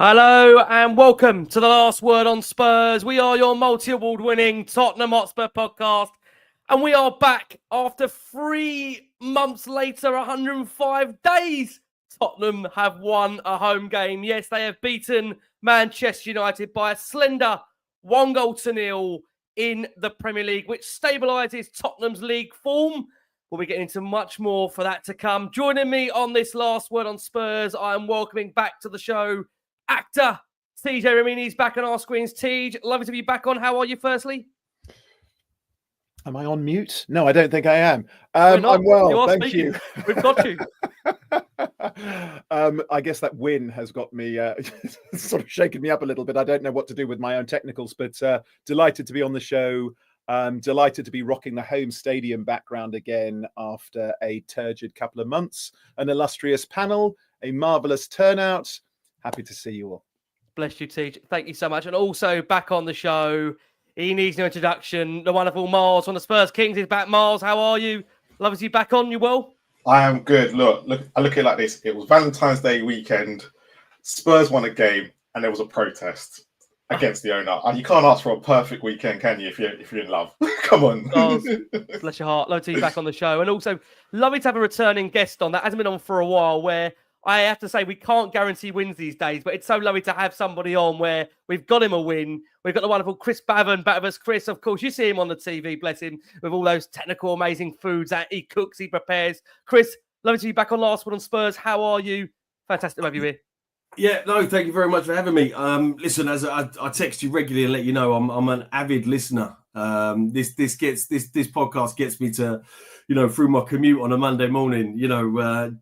Hello and welcome to the Last Word on Spurs. We are your multi-award winning Tottenham Hotspur podcast, and we are back after 3 months later, 105 days. Tottenham have won a home game. Yes, they have beaten Manchester United by a slender 1-0 in the Premier League, which stabilises Tottenham's league form. We'll be getting into much more for that to come. Joining me on this Last Word on Spurs, I am welcoming back to the show Actor TJ Ramini is back on our screens. TJ, lovely to be back on. How are you, firstly? Am I on mute? No, I don't think I am. I'm well, thank speaking. you. We've got you. I guess that win has got me sort of shaken me up a little bit. I don't know what to do with my own technicals, but delighted to be on the show. Delighted to be rocking the home stadium background again after a turgid couple of months. An illustrious panel, a marvellous turnout. Happy to see you all. Bless you, TJ. Thank you so much. And also back on the show, he needs no introduction. The wonderful Marlon from the Spurs Kings is back. Marlon, how are you? Love to see you back on. You well? I am good. Look, I look at it like this. It was Valentine's Day weekend. Spurs won a game, and there was a protest against the owner. And you can't ask for a perfect weekend, can you? If you're in love, come on. Oh, bless your heart. Love to see you back on the show, and also lovely to have a returning guest on that hasn't been on for a while. Where I have to say we can't guarantee wins these days, but it's so lovely to have somebody on where we've got him a win. We've got the wonderful Chris Bavin back with us. Chris, of course, you see him on the TV, bless him, with all those technical, amazing foods that he cooks, he prepares. Chris, lovely to be back on Last Word on Spurs. How are you? Fantastic to have you here. Yeah, no, thank you very much for having me. Listen, as I text you regularly and let you know, I'm an avid listener. This podcast gets me to, through my commute on a Monday morning,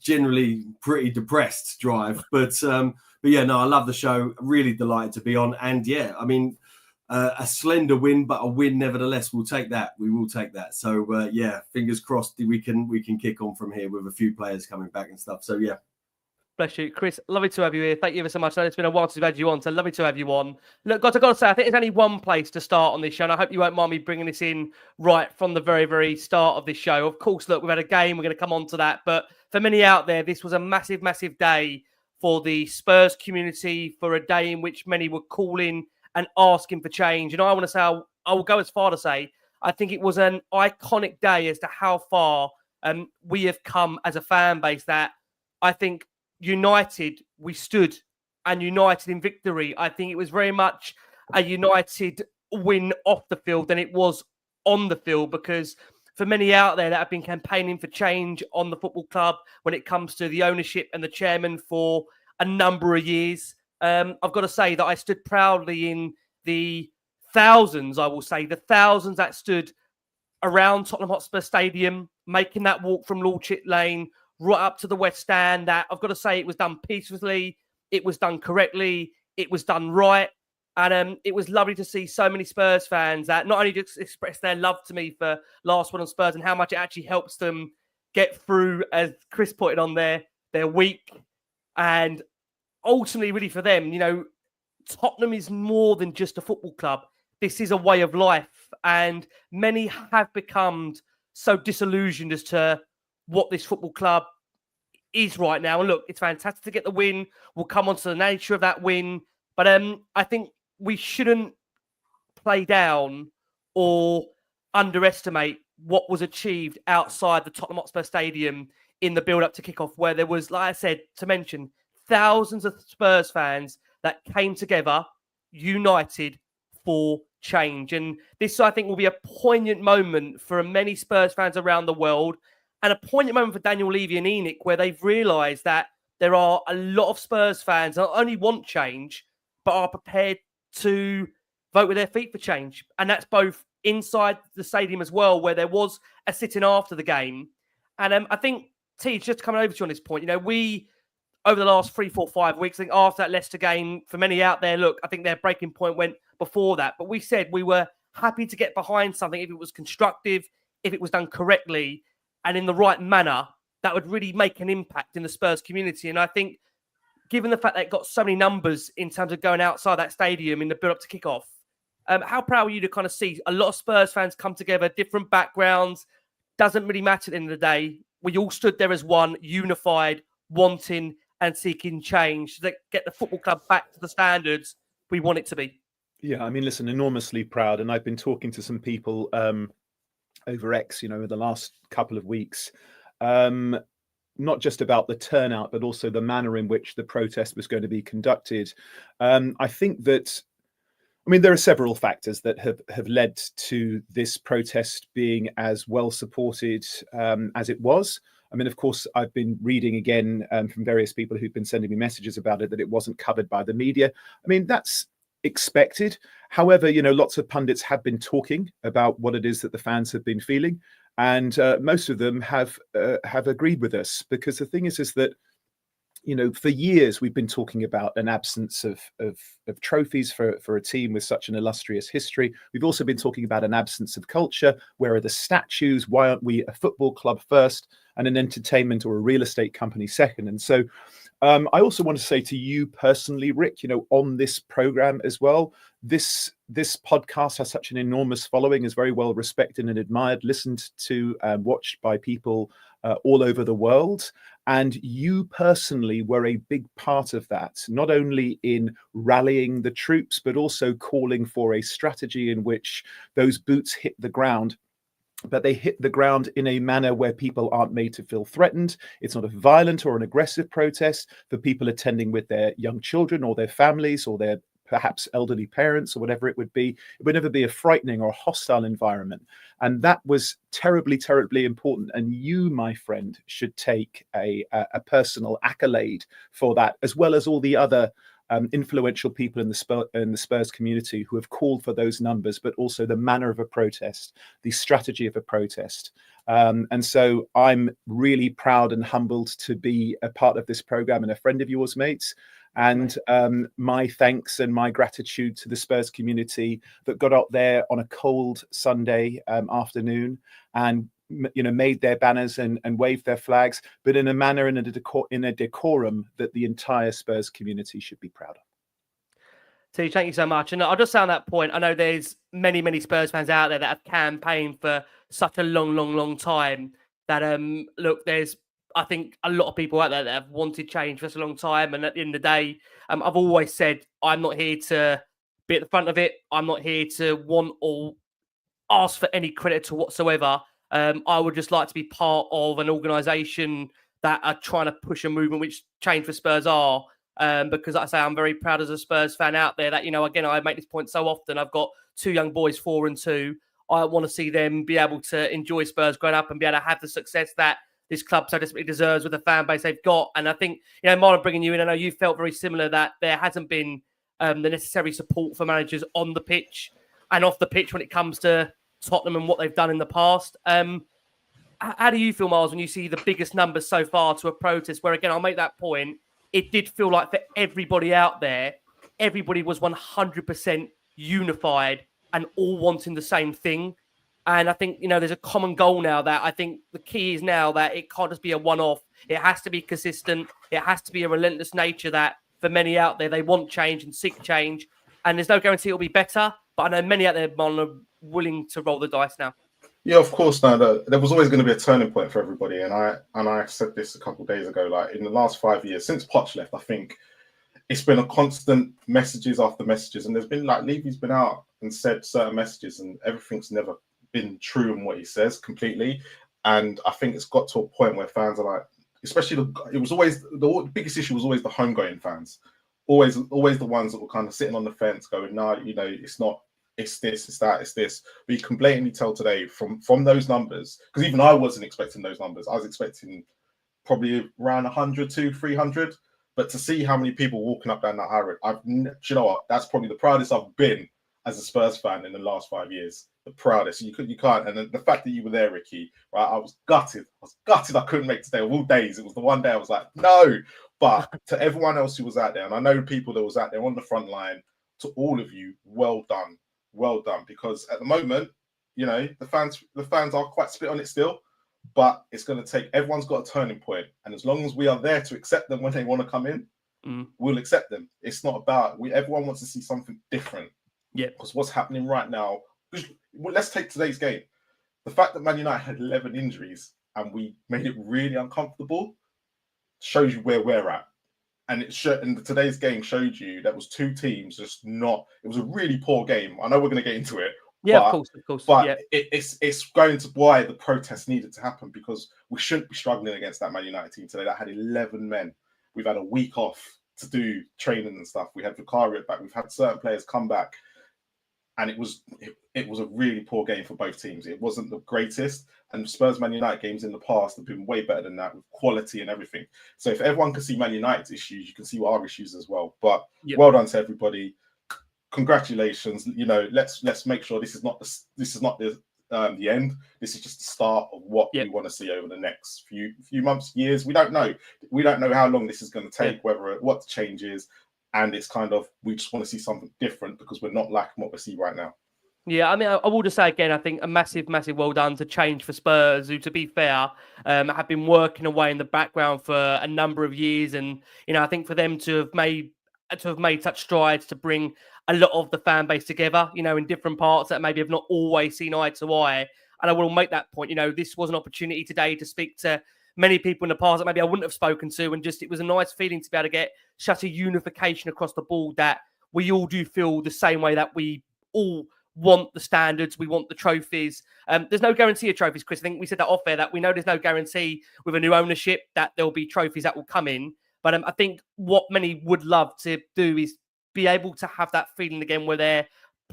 generally pretty depressed drive. But yeah, no, I love the show. Really delighted to be on. And yeah, I mean, a slender win, but a win nevertheless. We'll take that. We will take that. So yeah, fingers crossed we can kick on from here with a few players coming back and stuff. So yeah. Bless you. Chris, lovely to have you here. Thank you ever so much. I know it's been a while since we've had you on, so lovely to have you on. Look, I've got to say, I think there's only one place to start on this show, and I hope you won't mind me bringing this in right from the very, very start of this show. Of course, look, we've had a game. We're going to come on to that. But for many out there, this was a massive, massive day for the Spurs community, for a day in which many were calling and asking for change. And I want to say, I will go as far to say, I think it was an iconic day as to how far we have come as a fan base, that I think United, we stood, and United in victory. I think it was very much a United win off the field than it was on the field, because for many out there that have been campaigning for change on the football club when it comes to the ownership and the chairman for a number of years, I've got to say that I stood proudly in the thousands, I will say, the thousands that stood around Tottenham Hotspur Stadium, making that walk from Lord Chit Lane right up to the West Stand. That I've got to say, it was done peacefully, it was done correctly, it was done right. And it was lovely to see so many Spurs fans that not only just express their love to me for Last Word on Spurs and how much it actually helps them get through, as Chris put it on there, their week. And ultimately, really for them, Tottenham is more than just a football club. This is a way of life. And many have become so disillusioned as to what this football club is right now. And look, it's fantastic to get the win. We'll come on to the nature of that win. But I think we shouldn't play down or underestimate what was achieved outside the Tottenham Hotspur Stadium in the build-up to kick-off, where there was, like I said, to mention, thousands of Spurs fans that came together, united for change. And this, I think, will be a poignant moment for many Spurs fans around the world, and a poignant moment for Daniel Levy and Enoch, where they've realised that there are a lot of Spurs fans that not only want change, but are prepared to vote with their feet for change. And that's both inside the stadium as well, where there was a sit-in after the game. And I think, T, just coming over to you on this point, we, over the last 3, 4, 5 weeks, I think after that Leicester game, for many out there, look, I think their breaking point went before that. But we said we were happy to get behind something if it was constructive, if it was done correctly, and in the right manner, that would really make an impact in the Spurs community. And I think, given the fact that it got so many numbers in terms of going outside that stadium in the build-up to kick-off, how proud were you to kind of see a lot of Spurs fans come together, different backgrounds? Doesn't really matter at the end of the day. We all stood there as one, unified, wanting and seeking change to get the football club back to the standards we want it to be. Yeah, I mean, listen, enormously proud. And I've been talking to some people over X, in the last couple of weeks, not just about the turnout, but also the manner in which the protest was going to be conducted. I think that, there are several factors that have led to this protest being as well supported as it was. Of course, I've been reading again from various people who've been sending me messages about it, that it wasn't covered by the media. That's expected. However, lots of pundits have been talking about what it is that the fans have been feeling, and most of them have agreed with us, because the thing is that for years we've been talking about an absence of trophies for a team with such an illustrious history. We've also been talking about an absence of culture. Where are the statues? Why aren't we a football club first and an entertainment or a real estate company second? And so I also want to say to you personally, Rick, on this program as well, this podcast has such an enormous following, is very well respected and admired, listened to and watched by people all over the world. And you personally were a big part of that, not only in rallying the troops, but also calling for a strategy in which those boots hit the ground, but they hit the ground in a manner where people aren't made to feel threatened. It's not a violent or an aggressive protest for people attending with their young children or their families or their perhaps elderly parents or whatever it would be. It would never be a frightening or hostile environment. And that was terribly, terribly important. And you, my friend, should take a personal accolade for that, as well as all the other influential people in the Spurs community who have called for those numbers, but also the manner of a protest, the strategy of a protest. And so I'm really proud and humbled to be a part of this program and a friend of yours, mates. And my thanks and my gratitude to the Spurs community that got up there on a cold Sunday afternoon and made their banners and waved their flags, but in a manner and in a decorum that the entire Spurs community should be proud of. TJ, thank you so much. And I'll just say on that point, I know there's many, many Spurs fans out there that have campaigned for such a long time that, look, there's, I think, a lot of people out there that have wanted change for such a long time. And at the end of the day, I've always said, I'm not here to be at the front of it. I'm not here to want or ask for any credit to whatsoever. I would just like to be part of an organisation that are trying to push a movement, which Change for Spurs are. Because like I say, I'm very proud as a Spurs fan out there that, again, I make this point so often. I've got 2 young boys, 4 and 2. I want to see them be able to enjoy Spurs growing up and be able to have the success that this club so desperately deserves with the fan base they've got. And I think, Marlon, bringing you in, I know you felt very similar that there hasn't been the necessary support for managers on the pitch and off the pitch when it comes to Tottenham and what they've done in the past. How do you feel, Miles, when you see the biggest numbers so far to a protest where, again, I'll make that point, it did feel like for everybody out there, everybody was 100% unified and all wanting the same thing. And I think, there's a common goal now that I think the key is now that it can't just be a one-off. It has to be consistent. It has to be a relentless nature that for many out there, they want change and seek change. And there's no guarantee it'll be better. But I know many out there, Marlon, are willing to roll the dice now. Yeah, of course. Now, there was always going to be a turning point for everybody. And I said this a couple of days ago, like in the last 5 years, since Poch left, I think it's been a constant messages after messages. And there's been like Levy's been out and said certain messages and everything's never been true in what he says completely. And I think it's got to a point where fans are like, especially the biggest issue was always the homegoing fans. Always the ones that were kind of sitting on the fence going, no, it's not, it's this, it's that, it's this. But you can blatantly tell today from those numbers, because even I wasn't expecting those numbers. I was expecting probably around 100 to 300. But to see how many people walking up down that high road, you know what? That's probably the proudest I've been as a Spurs fan in the last 5 years. The proudest. You can't. And the fact that you were there, Ricky, right? I was gutted. I couldn't make today of all days. It was the one day I was like, no. But to everyone else who was out there, and I know people that was out there on the front line, to all of you, well done. Well done. Because at the moment, the fans are quite split on it still. But it's going to take, everyone's got a turning point. And as long as we are there to accept them when they want to come in, we'll accept them. It's not about, everyone wants to see something different. Yeah. Because what's happening right now, let's take today's game. The fact that Man United had 11 injuries and we made it really uncomfortable shows you where we're at. and and today's game showed you that was two teams just not. It was a really poor game. I know we're going to get into it. Yeah, but, of course. But yeah. it's going to why the protests needed to happen, because we shouldn't be struggling against that Man United team today that had 11 men. We've had a week off to do training and stuff. We had Vicario back. We've had certain players come back, and it was a really poor game for both teams. It wasn't the greatest, and Spurs Man United games in the past have been way better than that with quality and everything. So if everyone can see Man United's issues, you can see our issues as well. But well done to everybody. Congratulations. Let's make sure this is not the end. This is just the start of what we want to see over the next few months, years. We don't know how long this is going to take, what the change is, and it's kind of, we just want to see something different because we're not liking what we see right now. Yeah, I mean, I will just say again, I think a massive well done to Change for Spurs, who, to be fair, have been working away in the background for a number of years, and I think for them to have made such strides to bring a lot of the fan base together, in different parts that maybe have not always seen eye to eye. And I will make that point. This was an opportunity today to speak to many people in the past that maybe I wouldn't have spoken to, and just it was a nice feeling to be able to get such a unification across the board that we all do feel the same way, that we all want the standards, we want the trophies. There's no guarantee of trophies, Chris. I think we said that off air, that we know there's no guarantee with a new ownership that there'll be trophies that will come in. But I think what many would love to do is be able to have that feeling again where they're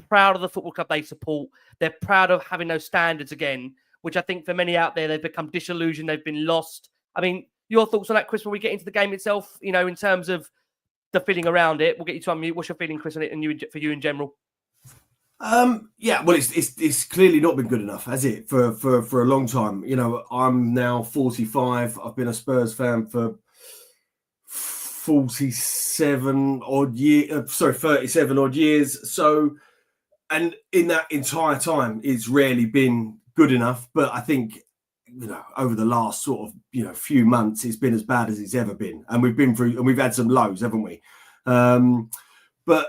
proud of the football club they support. They're proud of having those standards again, which I think for many out there, they've become disillusioned. They've been lost. I mean, your thoughts on that, Chris, when we get into the game itself, in terms of the feeling around it? We'll get you to unmute. What's your feeling, Chris, on it, and for you in general? Yeah, well, it's clearly not been good enough, has it, for a long time. I'm now 45. I've been a Spurs fan for 37 odd years. So, and in that entire time, it's rarely been good enough. But I think, over the last sort of, few months, it's been as bad as it's ever been. And we've had some lows, haven't we? But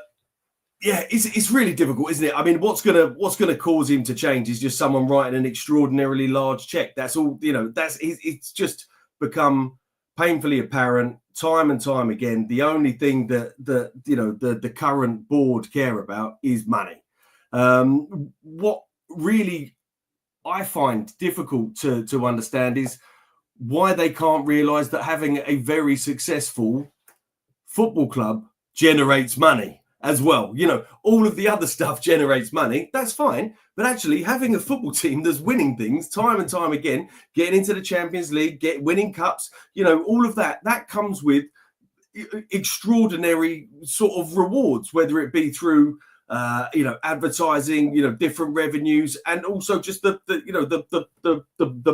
yeah, it's really difficult, isn't it? I mean, what's gonna cause him to change is just someone writing an extraordinarily large check. That's all. It's just become painfully apparent time and time again. The only thing that the current board care about is money. What really I find difficult to understand is why they can't realise that having a very successful football club generates money as well. All of the other stuff generates money. That's fine. But actually having a football team that's winning things time and time again, getting into the Champions League, winning cups, all of that comes with extraordinary sort of rewards, whether it be through advertising, different revenues, and also just the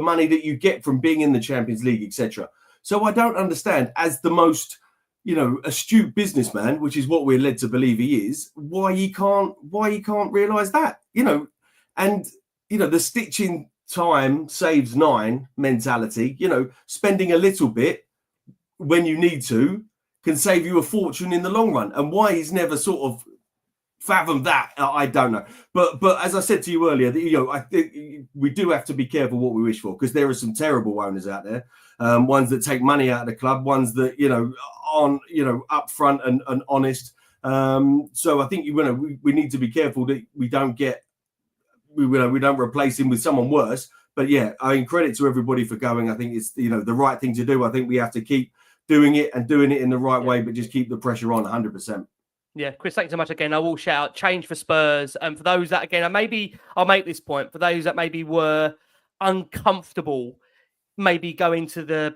money that you get from being in the Champions League, etc. So I don't understand, as the most astute businessman, which is what we're led to believe he is, why he can't realise that, and the stitching time saves 9 mentality, spending a little bit when you need to can save you a fortune in the long run. And why he's never sort of fathomed that, I don't know. But as I said to you earlier, I think we do have to be careful what we wish for, because there are some terrible owners out there, ones that take money out of the club, ones that aren't upfront and honest. So I think we need to be careful that we don't replace him with someone worse. But yeah, I mean, credit to everybody for going. I think it's the right thing to do. I think we have to keep doing it and doing it in the right way, but just keep the pressure on 100%. Yeah, Chris, thanks so much again. I will shout out Change for Spurs. And for those that, again, I'll make this point, for those that maybe were uncomfortable, maybe going to the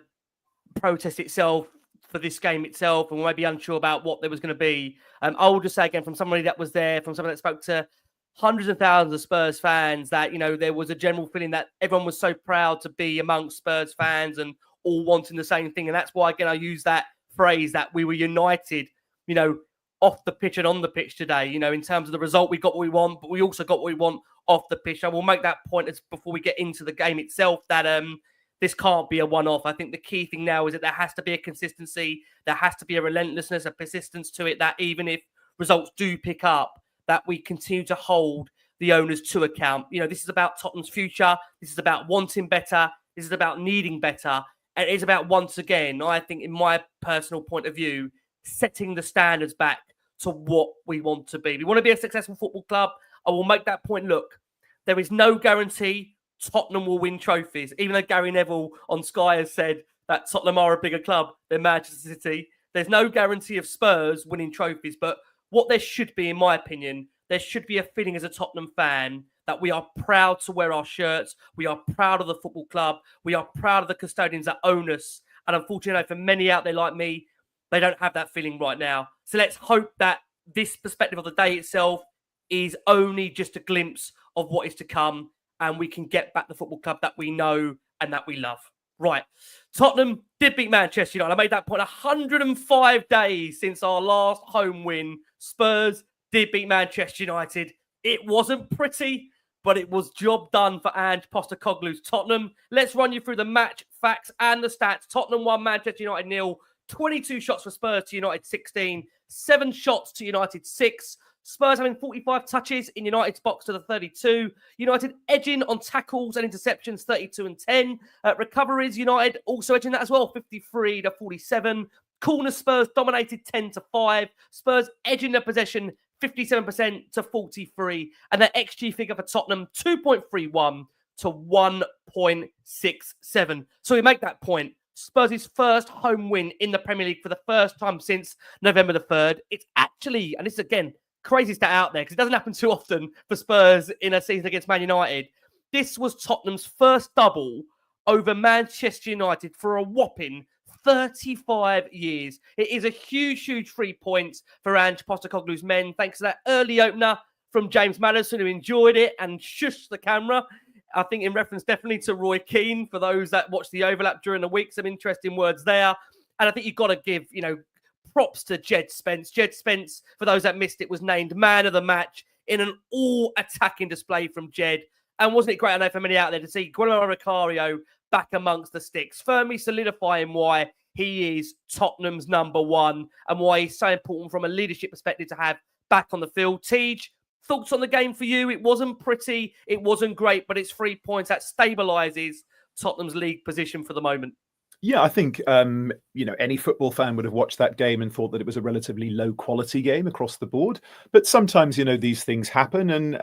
protest itself for this game itself, and maybe unsure about what there was going to be. I will just say again, from somebody that was there, from someone that spoke to hundreds of thousands of Spurs fans, that, there was a general feeling that everyone was so proud to be amongst Spurs fans and all wanting the same thing. And that's why, again, I use that phrase that we were united, off the pitch and on the pitch today. In terms of the result, we got what we want, but we also got what we want off the pitch. I will make that point before we get into the game itself, that this can't be a one-off. I think the key thing now is that there has to be a consistency, there has to be a relentlessness, a persistence to it, that even if results do pick up, that we continue to hold the owners to account. This is about Tottenham's future. This is about wanting better. This is about needing better. And it is about, once again, I think, in my personal point of view, setting the standards back to what we want to be. We want to be a successful football club. I will make that point. Look, there is no guarantee Tottenham will win trophies, even though Gary Neville on Sky has said that Tottenham are a bigger club than Manchester City. There's no guarantee of Spurs winning trophies, but what there should be, in my opinion, there should be a feeling as a Tottenham fan that we are proud to wear our shirts. We are proud of the football club. We are proud of the custodians that own us. And unfortunately, for many out there like me, they don't have that feeling right now. So let's hope that this perspective of the day itself is only just a glimpse of what is to come, and we can get back the football club that we know and that we love. Right. Tottenham did beat Manchester United. I made that point 105 days since our last home win. Spurs did beat Manchester United. It wasn't pretty, but it was job done for Ange Postecoglou's Tottenham. Let's run you through the match facts and the stats. Tottenham won, Manchester United 0. 22 shots for Spurs to United 16. 7 shots to United 6. Spurs having 45 touches in United's box to the 32. United edging on tackles and interceptions 32 and 10. Recoveries, United also edging that as well, 53 to 47. Corner Spurs dominated 10 to 5. Spurs edging the possession 57% to 43. And their XG figure for Tottenham 2.31 to 1.67. So we make that point. Spurs' first home win in the Premier League for the first time since November the 3rd. It's actually, and this is again, crazy stat out there because it doesn't happen too often for Spurs in a season against Man United. This was Tottenham's first double over Manchester United for a whopping 35 years. It is a huge, huge 3 points for Ange Postecoglou's men, thanks to that early opener from James Maddison, who enjoyed it and shushed the camera. I think in reference definitely to Roy Keane, for those that watched the overlap during the week, some interesting words there. And I think you've got to give, props to Jed Spence. Jed Spence, for those that missed it, was named man of the match in an all-attacking display from Jed. And wasn't it great, I know, for many out there to see Guglielmo Vicario back amongst the sticks, firmly solidifying why he is Tottenham's number one and why he's so important from a leadership perspective to have back on the field. TJ, thoughts on the game for you? It wasn't pretty, it wasn't great, but it's 3 points that stabilises Tottenham's league position for the moment. Yeah, I think, any football fan would have watched that game and thought that it was a relatively low quality game across the board. But sometimes, these things happen. And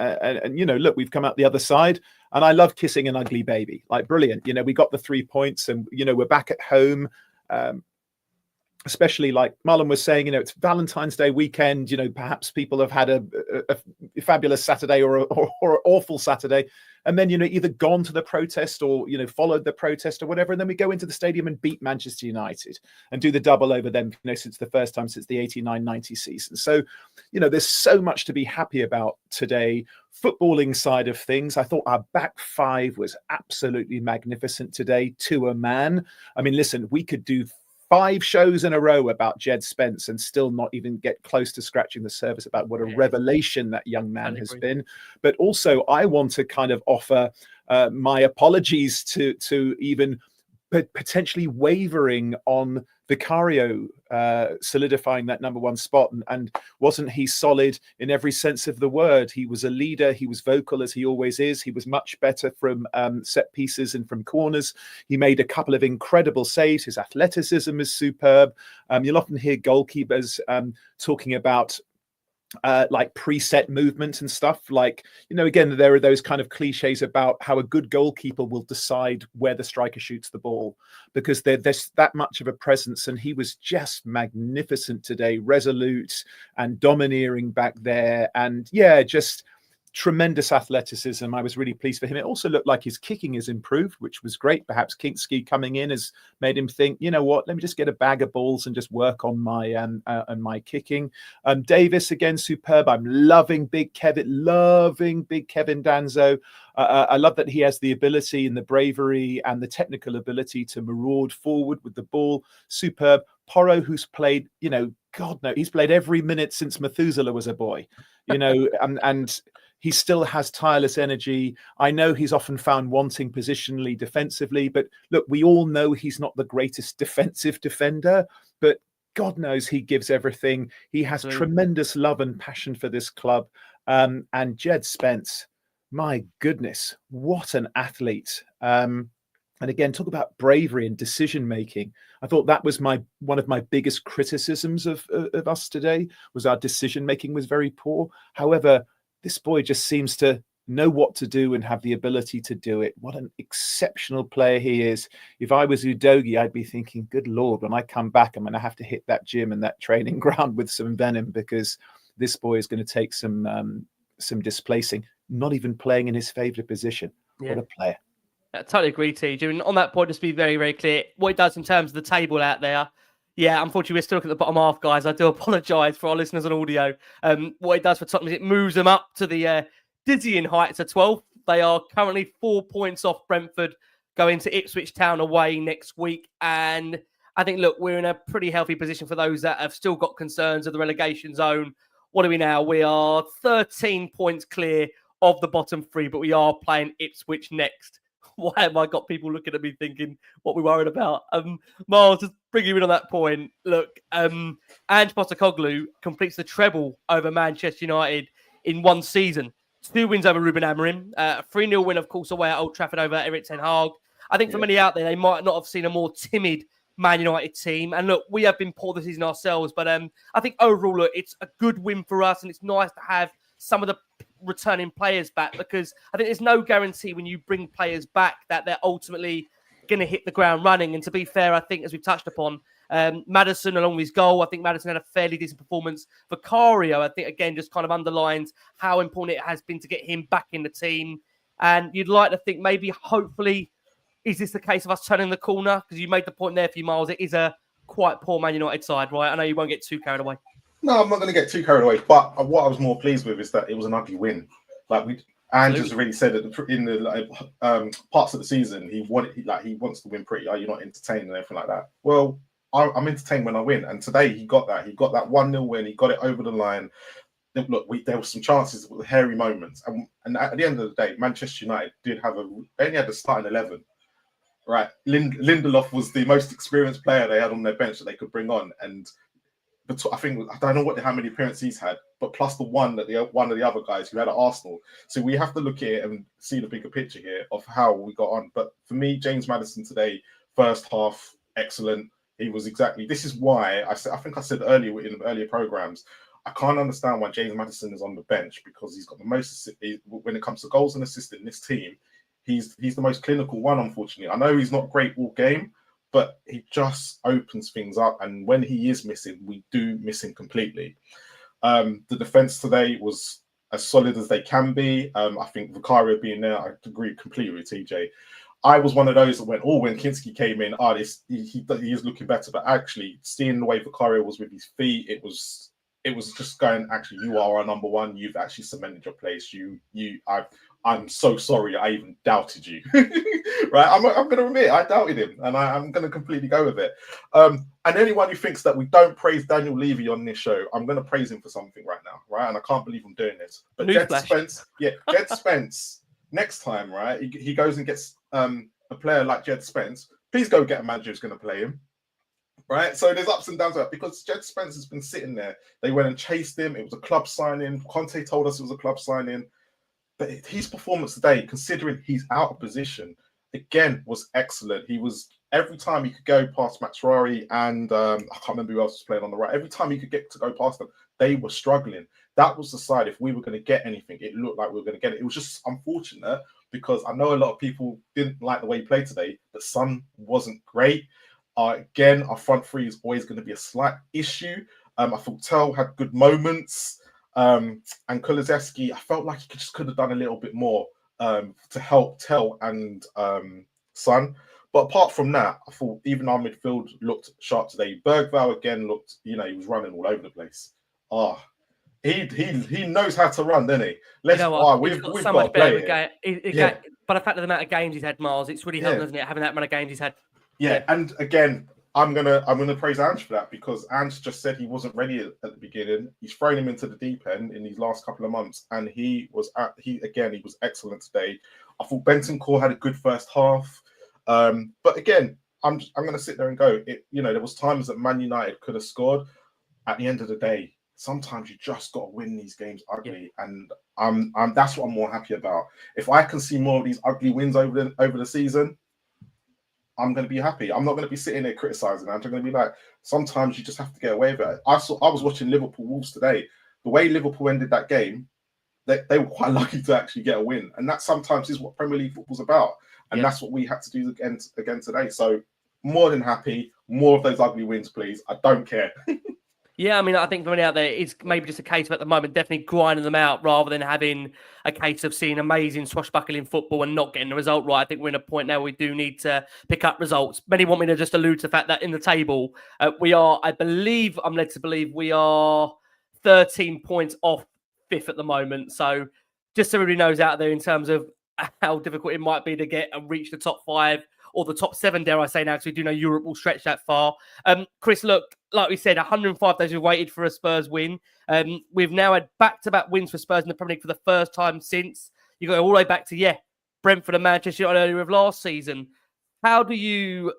look, we've come out the other side. And I love kissing an ugly baby. Like, brilliant. We got the 3 points and, we're back at home. Especially like Marlon was saying, it's Valentine's Day weekend. Perhaps people have had a fabulous Saturday or an awful Saturday. And then, either gone to the protest or, followed the protest or whatever. And then we go into the stadium and beat Manchester United and do the double over them, since the first time since the 89-90 season. So, there's so much to be happy about today. Footballing side of things, I thought our back five was absolutely magnificent today to a man. I mean, listen, we could do 5 shows in a row about Jed Spence and still not even get close to scratching the surface about what a revelation that young man has been. But also, I want to kind of offer my apologies to even potentially wavering on Vicario solidifying that number one spot. And wasn't he solid in every sense of the word? He was a leader. He was vocal, as he always is. He was much better from set pieces and from corners. He made a couple of incredible saves. His athleticism is superb. You'll often hear goalkeepers talking about like preset movement and stuff. Like, again, there are those kind of cliches about how a good goalkeeper will decide where the striker shoots the ball because there's that much of a presence. And he was just magnificent today, resolute and domineering back there. And just tremendous athleticism. I was really pleased for him. It also looked like his kicking has improved, which was great. Perhaps Kinski coming in has made him think, you know what, let me just get a bag of balls and just work on my kicking. Davis, again, superb. I'm loving Big Kevin Danzo. I love that he has the ability and the bravery and the technical ability to maraud forward with the ball. Superb. Porro, who's played, God no, he's played every minute since Methuselah was a boy, and he still has tireless energy. I know he's often found wanting positionally, defensively, but look, we all know he's not the greatest defensive defender, but God knows he gives everything. He has tremendous love and passion for this club. And Jed Spence, my goodness, what an athlete. And again, talk about bravery and decision making. I thought that was one of my biggest criticisms of us today, was our decision making was very poor. However, this boy just seems to know what to do and have the ability to do it. What an exceptional player he is. If I was Udogie, I'd be thinking, good Lord, when I come back, I'm going to have to hit that gym and that training ground with some venom, because this boy is going to take some displacing, not even playing in his favourite position. Yeah. What a player. I totally agree, TJ. And on that point, just to be very, very clear, what it does in terms of the table out there, yeah, unfortunately, we're still looking at the bottom half, guys. I do apologise for our listeners on audio. What it does for Tottenham is it moves them up to the dizzying heights of 12th. They are currently 4 points off Brentford, going to Ipswich Town away next week. And I think, look, we're in a pretty healthy position for those that have still got concerns of the relegation zone. What are we now? We are 13 points clear of the bottom three, but we are playing Ipswich next. Why have I got people looking at me thinking what we're worried about? Miles, just bring you in on that point. Look, Ange Postecoglou completes the treble over Manchester United in one season. 2 wins over Ruben Amorim, 3-0 win, of course, away at Old Trafford over Erik ten Hag. I think for many out there, they might not have seen a more timid Man United team. And look, we have been poor this season ourselves, but I think overall, look, it's a good win for us, and it's nice to have some of the returning players back, because I think there's no guarantee when you bring players back that they're ultimately going to hit the ground running. And to be fair, I think, as we've touched upon, Maddison, along with his goal, I think Maddison had a fairly decent performance. Vicario, I think, again, just kind of underlines how important it has been to get him back in the team. And you'd like to think maybe, hopefully, is this the case of us turning the corner? Because you made the point there for you, Miles. It is a quite poor Man United side, right? I know you won't get too carried away. No, I'm not going to get too carried away. But what I was more pleased with is that it was an ugly win. Like Ange has already said in the parts of the season, he wants to win pretty. Are you not entertained and everything like that? Well, I'm entertained when I win, and today he got that. He got that 1-0 win. He got it over the line. Look, there were some chances with hairy moments, and at the end of the day, Manchester United they only had the starting 11. Right, Lindelof was the most experienced player they had on their bench that they could bring on, and I don't know how many appearances he's had, but plus the one of the other guys who had at Arsenal. So we have to look at it and see the bigger picture here of how we got on. But for me, James Maddison today, first half, excellent. He was exactly. This is why I think I said earlier in earlier programs, I can't understand why James Maddison is on the bench, because he's got the most. When it comes to goals and assists in this team, he's the most clinical one. Unfortunately, I know he's not great all game, but he just opens things up. And when he is missing, we do miss him completely. The defense today was as solid as they can be. I think Vicario being there, I agree completely with TJ. I was one of those that went, when Kinski came in, he is looking better. But actually, seeing the way Vicario was with his feet, it was just going, actually, you are our number one. You've actually cemented your place. I'm so sorry I even doubted you. Right? I'm going to admit I doubted him, and I'm going to completely go with it. And anyone who thinks that we don't praise Daniel Levy on this show, I'm going to praise him for something right now, right? And I can't believe I'm doing this. But Jed Spence, next time, right? He goes and gets a player like Jed Spence. Please go get a manager who's going to play him. Right, so there's ups and downs with that, because Jed Spence has been sitting there. They went and chased him. It was a club signing. Conte told us it was a club signing. But his performance today, considering he's out of position, again, was excellent. He was, every time he could go past Matsurari and I can't remember who else was playing on the right. Every time he could get to go past them, they were struggling. That was the side. If we were going to get anything, it looked like we were going to get it. It was just unfortunate, because I know a lot of people didn't like the way he played today. The Son wasn't great. Again, our front three is always going to be a slight issue. I thought Tell had good moments. And Kulusevski, I felt like he could have done a little bit more to help Tell and Son. But apart from that, I thought even our midfield looked sharp today. Bergvall again looked, he was running all over the place. He knows how to run, doesn't he? We've got so much better. By the fact of the amount of games he's had, Miles, it's really helped, doesn't it? Having that amount of games he's had. Yeah, and again, I'm gonna praise Ange for that, because Ange just said he wasn't ready at the beginning. He's thrown him into the deep end in these last couple of months, and he was excellent today. I thought Bentancur had a good first half, but again, I'm gonna sit there and go. There was times that Man United could have scored. At the end of the day, sometimes you just got to win these games ugly, and that's what I'm more happy about. If I can see more of these ugly wins over the season, I'm going to be happy. I'm not going to be sitting there criticising. I'm going to be like, sometimes you just have to get away with it. I was watching Liverpool Wolves today. The way Liverpool ended that game, they were quite lucky to actually get a win. And that sometimes is what Premier League football's about. And that's what we had to do again today. So more than happy. More of those ugly wins, please. I don't care. Yeah, I mean, I think for many out there, it's maybe just a case of at the moment definitely grinding them out rather than having a case of seeing amazing swashbuckling football and not getting the result right. I think we're in a point now where we do need to pick up results. Many want me to just allude to the fact that in the table, we are, I'm led to believe we are 13 points off fifth at the moment. So just so everybody knows out there in terms of how difficult it might be to get and reach the top 5 or the top 7, dare I say now, because we do know Europe will stretch that far. Chris, look, like we said, 105 days we've waited for a Spurs win. We've now had back-to-back wins for Spurs in the Premier League for the first time since. You go all the way back to, Brentford and Manchester United earlier of last season. How do you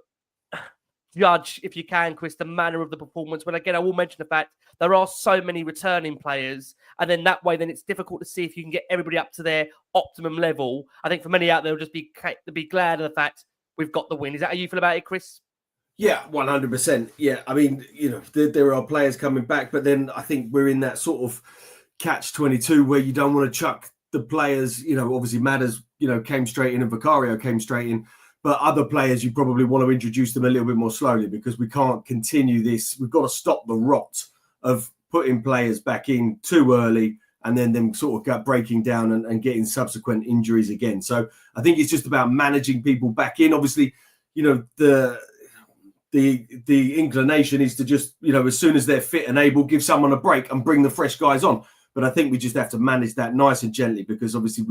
judge, if you can, Chris, the manner of the performance? When, again, I will mention the fact there are so many returning players, and then that way, then it's difficult to see if you can get everybody up to their optimum level. I think for many out there, will just be glad of the fact we've got the win. Is that how you feel about it, Chris? Yeah, 100%. Yeah, I mean, there are players coming back, but then I think we're in that sort of catch-22 where you don't want to chuck the players, obviously Maddison, came straight in and Vicario came straight in, but other players, you probably want to introduce them a little bit more slowly because we can't continue this. We've got to stop the rot of putting players back in too early and then them sort of breaking down and getting subsequent injuries again. So I think it's just about managing people back in. Obviously, the inclination is to just, as soon as they're fit and able, give someone a break and bring the fresh guys on. But I think we just have to manage that nice and gently because obviously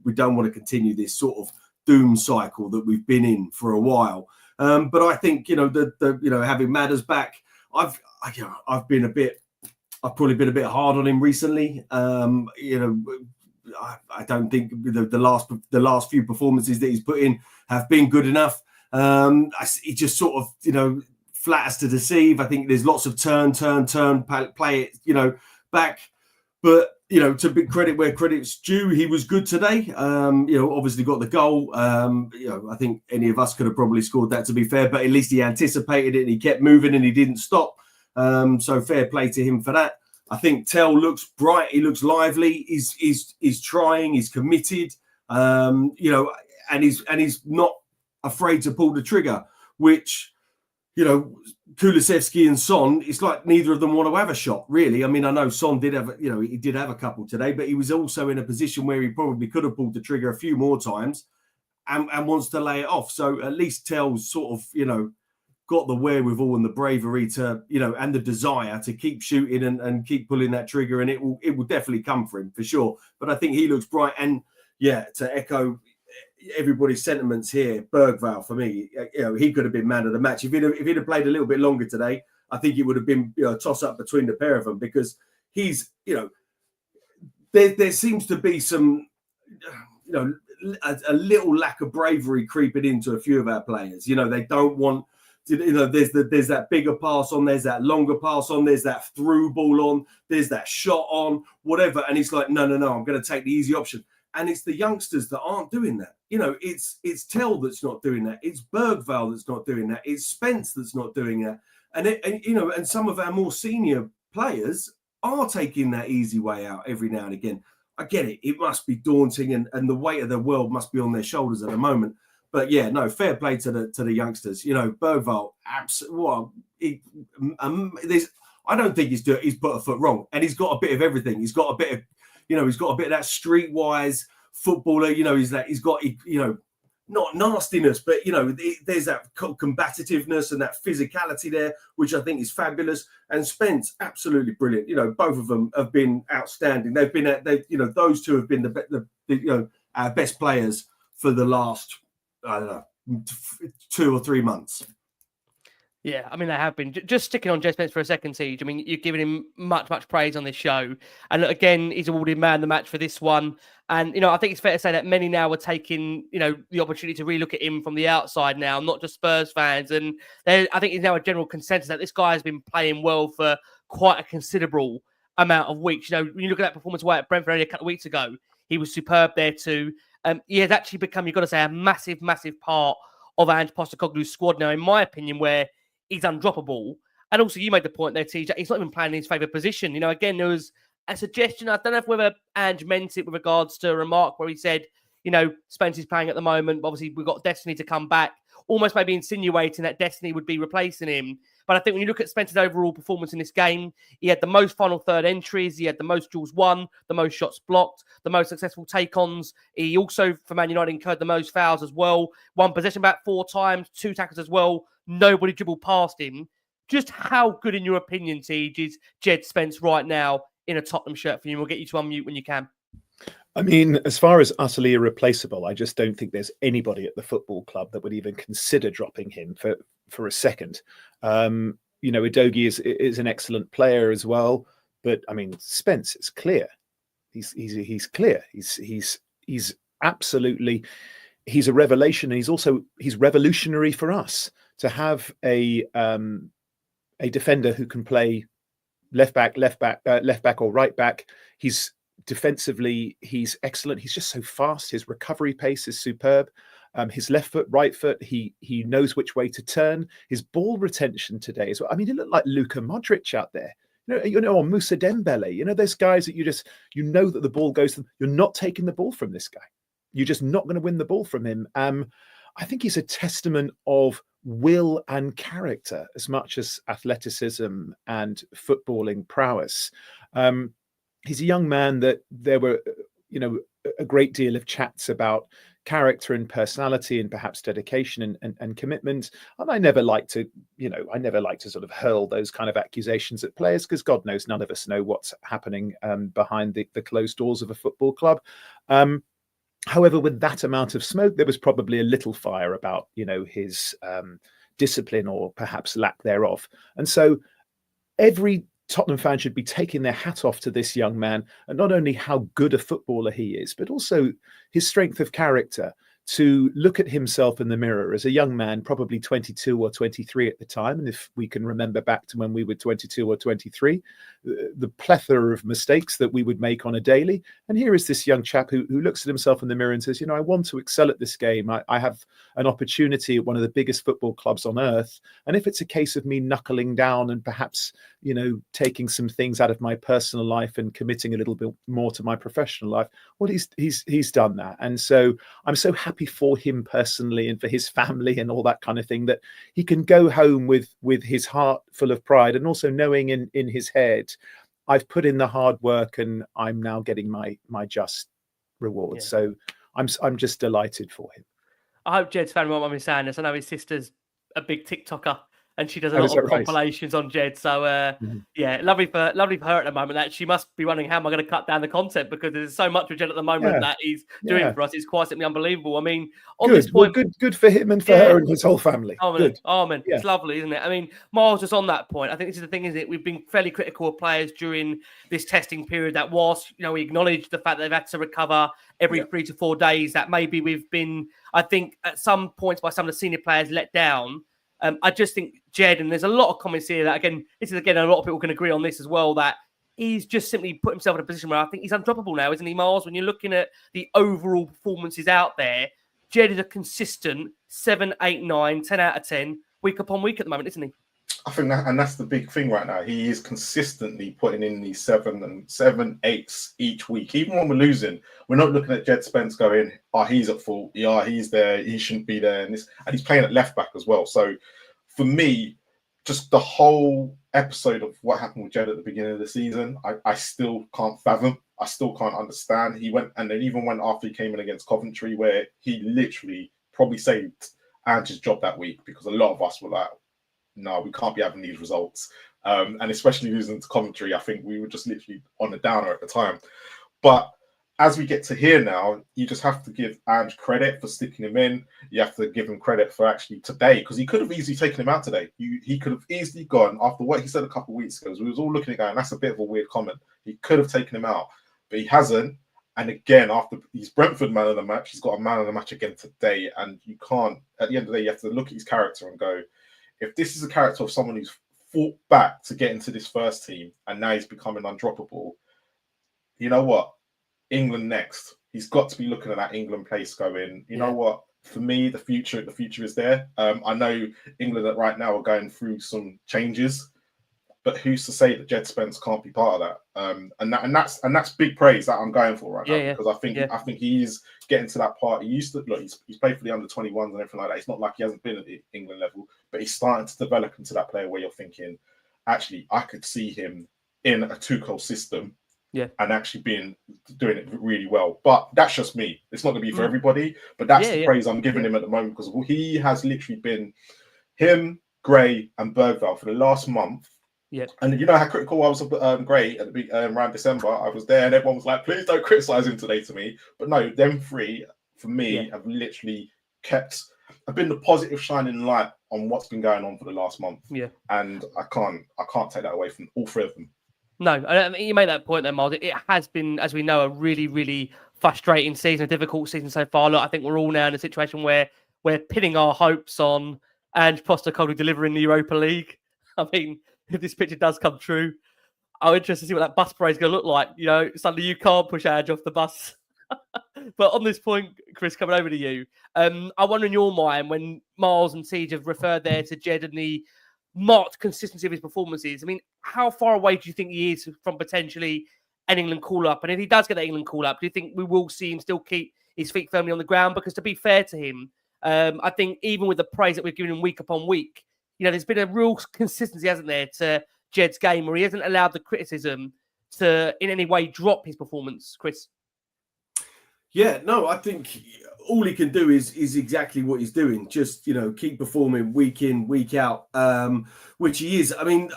we don't want to continue this sort of doom cycle that we've been in for a while. But I think, having Madders back, I've probably been a bit hard on him recently. I don't think the last few performances that he's put in have been good enough. He just sort of, flatters to deceive. I think there's lots of turn, play it, back. But, to big credit where credit's due, he was good today. Obviously got the goal. I think any of us could have probably scored that, to be fair, but at least he anticipated it and he kept moving and he didn't stop. So fair play to him for that. I think Tell looks bright. He looks lively. He's trying. He's committed. And he's not afraid to pull the trigger, which, Kulusevski and Son, it's like neither of them want to have a shot, really. I mean, I know Son did have, he did have a couple today, but he was also in a position where he probably could have pulled the trigger a few more times and wants to lay it off. So at least Tell's sort of, got the wherewithal and the bravery to, and the desire to keep shooting and keep pulling that trigger. And it will definitely come for him for sure. But I think he looks bright. And to echo everybody's sentiments here, Bergvall, for me, he could have been man of the match. If he'd have played a little bit longer today, I think it would have been a toss-up between the pair of them because he's, there seems to be some, a little lack of bravery creeping into a few of our players. They don't want, there's that bigger pass on, there's that longer pass on, there's that through ball on, there's that shot on, whatever. And it's like, no, I'm going to take the easy option. And it's the youngsters that aren't doing that. It's Tell that's not doing that. It's Bergvall that's not doing that. It's Spence that's not doing that. And some of our more senior players are taking that easy way out every now and again. I get it. It must be daunting and the weight of the world must be on their shoulders at the moment. But fair play to the youngsters. Bergvall, absolutely. I don't think he's put a foot wrong. And he's got a bit of everything. He's got a bit of, he's got a bit of that streetwise footballer. He's got, not nastiness, but, there's that combativeness and that physicality there, which I think is fabulous. And Spence, absolutely brilliant. Both of them have been outstanding. Those two have been our best players for the last, I don't know, 2 or 3 months. Yeah, I mean, they have been. Just sticking on Jez Spence for a second, Siege. I mean, you're giving him much praise on this show. And look, again, he's awarded man of the match for this one. And, I think it's fair to say that many now are taking, the opportunity to relook at him from the outside now, not just Spurs fans. And I think it's now a general consensus that this guy has been playing well for quite a considerable amount of weeks. When you look at that performance away at Brentford only a couple of weeks ago, he was superb there too. He has actually become, you've got to say, a massive part of Ange Postecoglou's squad now, in my opinion, where he's undroppable. And also, you made the point there, TJ, he's not even playing in his favourite position. You know, again, there was a suggestion, I don't know if whether Ange meant it with regards to a remark where he said, you know, Spence is playing at the moment, but obviously we've got Destiny to come back, almost maybe insinuating that Destiny would be replacing him. But I think when you look at Spence's overall performance in this game, he had the most final third entries, he had the most duels won, the most shots blocked, the most successful take-ons. He also, for Man United, incurred the most fouls as well. One possession back 4 times, 2 tackles as well. Nobody dribbled past him. Just how good, in your opinion, Tej, is Jed Spence right now in a Tottenham shirt for you? We'll get you to unmute when you can. I mean, as far as utterly irreplaceable, I just don't think there's anybody at the football club that would even consider dropping him for a second. You know, Udogie is an excellent player as well, but I mean, Spence is clear. He's clear. He's absolutely, he's a revelation, and he's revolutionary for us to have a defender who can play left back, or right back. He's defensively, he's excellent. He's just so fast. His recovery pace is superb. His left foot, right foot, he knows which way to turn. His ball retention today as well. I mean, he looked like Luka Modric out there. You know, or Moussa Dembele. You know, there's guys that you know that the ball goes to them. You're not taking the ball from this guy. You're just not going to win the ball from him. I think he's a testament of will and character as much as athleticism and footballing prowess. He's a young man that there were, you know, a great deal of chats about character and personality and perhaps dedication and commitment. And I never like to sort of hurl those kind of accusations at players, because God knows none of us know what's happening behind the closed doors of a football club. However, with that amount of smoke, there was probably a little fire about, you know, his discipline or perhaps lack thereof. And so every Tottenham fan should be taking their hat off to this young man, and not only how good a footballer he is, but also his strength of character to look at himself in the mirror as a young man, probably 22 or 23 at the time. And if we can remember back to when we were 22 or 23, the plethora of mistakes that we would make on a daily. And here is this young chap who looks at himself in the mirror and says, you know, I want to excel at this game. I have an opportunity at one of the biggest football clubs on earth. And if it's a case of me knuckling down and perhaps, you know, taking some things out of my personal life and committing a little bit more to my professional life, well, he's done that. And so I'm so happy for him personally and for his family and all that kind of thing, that he can go home with his heart full of pride, and also knowing in his head, I've put in the hard work and I'm now getting my just reward. Yeah. So I'm just delighted for him. I hope Jed's fan won't mind me saying this. I know his sister's a big TikToker, and she does a lot of compilations on Jed. So yeah, lovely for her at the moment. That she must be wondering, how am I going to cut down the content, because there's so much with Jed at the moment that he's doing for us. It's quite simply unbelievable. I mean, on this point, good for him and for her and his whole family. Good. Amen. It's lovely, isn't it? I mean, Miles, just on that point, I think this is the thing, isn't it? We've been fairly critical of players during this testing period. That was, you know, we acknowledge the fact that they've had to recover every 3 to 4 days. That maybe we've been, I think, at some points by some of the senior players let down. I just think Jed, and there's a lot of comments here that, again, a lot of people can agree on this as well, that he's just simply put himself in a position where I think he's undroppable now, isn't he, Miles? When you're looking at the overall performances out there, Jed is a consistent 7, 8, 9, 10 out of 10, week upon week at the moment, isn't he? I think that's the big thing right now. He is consistently putting in these 7 and 7, 8s each week. Even when we're losing, we're not looking at Jed Spence going, oh, he's at fault. Yeah, he's there. He shouldn't be there. And he's playing at left back as well. So for me, just the whole episode of what happened with Jed at the beginning of the season, I still can't fathom. I still can't understand. He went, and then even went after he came in against Coventry, where he literally probably saved Ange's job that week, because a lot of us were like, no, we can't be having these results. And especially losing to Coventry, I think we were just literally on the downer at the time. But as we get to here now, you just have to give Ange credit for sticking him in. You have to give him credit for actually today, because he could have easily taken him out today. He could have easily gone, after what he said a couple of weeks ago, we was all looking at going, that's a bit of a weird comment. He could have taken him out, but he hasn't. And again, after he's Brentford man of the match, he's got a man of the match again today. And you can't, at the end of the day, you have to look at his character and go, if this is a character of someone who's fought back to get into this first team and now he's becoming undroppable, you know what? England next. He's got to be looking at that England place going, you know what? for me, the future is there. I know England right now are going through some changes, but who's to say that Jed Spence can't be part of that? And that's big praise that I'm going for right now, because I think he's getting to that part. He used to look. He's played for the under-21s and everything like that. It's not like he hasn't been at the England level, but he's starting to develop into that player where you're thinking, actually, I could see him in a Tuchel system. Yeah, and actually doing it really well. But that's just me. It's not going to be for everybody. But that's the praise I'm giving him at the moment, because he has literally been him, Gray, and Bergvall for the last month. Yeah, and you know how critical I was of Gray at the around December. I was there, and everyone was like, "Please don't criticize him today." To me, but no, them three for me have literally have been the positive shining light on what's been going on for the last month. Yeah, and I can't take that away from all three of them. No, I mean, you made that point there, Miles. It has been, as we know, a really, really frustrating season, a difficult season so far. Look, I think we're all now in a situation where we're pinning our hopes on Ange Postecoglou delivering the Europa League. I mean, if this picture does come true, I'm interested to see what that bus parade is going to look like. You know, suddenly you can't push Ange off the bus. But on this point, Chris, coming over to you, I wonder in your mind, when Miles and Tej have referred there to Jed and the marked consistency of his performances, I mean, how far away do you think he is from potentially an England call-up? And if he does get that England call-up, do you think we will see him still keep his feet firmly on the ground? Because to be fair to him, I think even with the praise that we've given him week upon week, you know, there's been a real consistency, hasn't there, to Jed's game, where he hasn't allowed the criticism to in any way drop his performance, Chris. Yeah, no, I think all he can do is exactly what he's doing. Just, you know, keep performing week in, week out, which he is. I mean,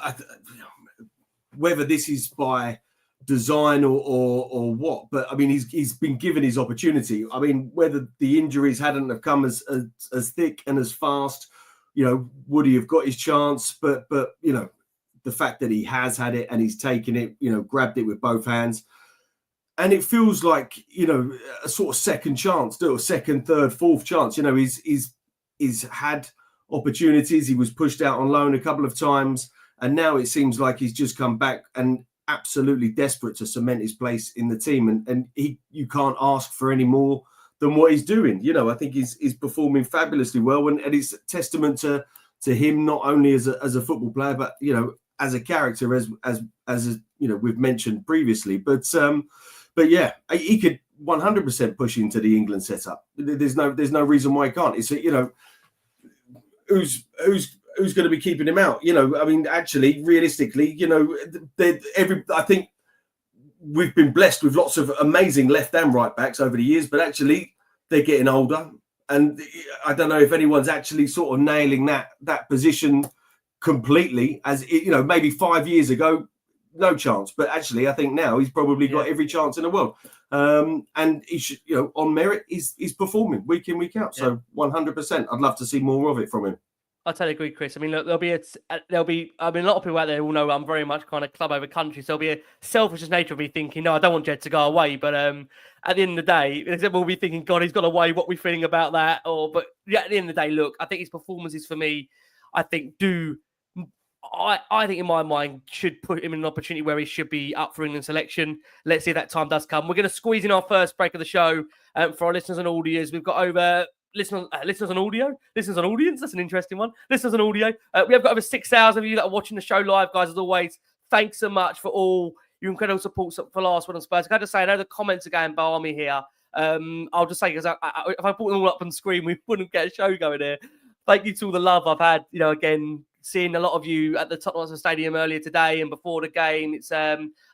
whether this is by design or what, but I mean, he's been given his opportunity. I mean, whether the injuries hadn't have come as thick and as fast, you know, would he have got his chance? But you know, the fact that he has had it and he's taken it, you know, grabbed it with both hands. And it feels like, you know, a sort of second chance, or second, third, fourth chance. You know, he's had opportunities. He was pushed out on loan a couple of times, and now it seems like he's just come back and absolutely desperate to cement his place in the team. And you can't ask for any more than what he's doing. You know, I think he's performing fabulously well, and it's a testament to him, not only as a football player, but, you know, as a character, as you know, we've mentioned previously. But yeah, he could 100% push into the England setup. There's no reason why he can't. It's, you know, who's going to be keeping him out? You know, I mean, actually, realistically, you know, I think we've been blessed with lots of amazing left and right backs over the years, but actually they're getting older, and I don't know if anyone's actually sort of nailing that position completely. As you know, maybe 5 years ago, no chance, but actually I think now he's probably got every chance in the world, and he should, you know, on merit he's performing week in, week out. So 100%, I'd love to see more of it from him. I totally agree, Chris. I mean, look, there'll be I mean, a lot of people out there will know I'm very much kind of club over country, so there'll be a selfish nature of me thinking, no, I don't want Jed to go away, but at the end of the day, we'll be thinking, God, he's gone away, what are we feeling about that? But yeah, at the end of the day, look, I think his performances for me, I think I think in my mind should put him in an opportunity where he should be up for England selection. Let's see if that time does come. We're going to squeeze in our first break of the show for our listeners and audience. We've got over listeners on audio, listeners on audience. That's an interesting one. Listeners on audio. We have got over 6,000 of you that are watching the show live, guys. As always, thanks so much for all your incredible support for Last Word on Spurs. I got to say, I know the comments are going balmy here. I'll just say, because if I put them all up on the screen, we wouldn't get a show going here. Thank you to all the love I've had. You know, again, seeing a lot of you at the Tottenham Hotspur Stadium earlier today and before the game. It's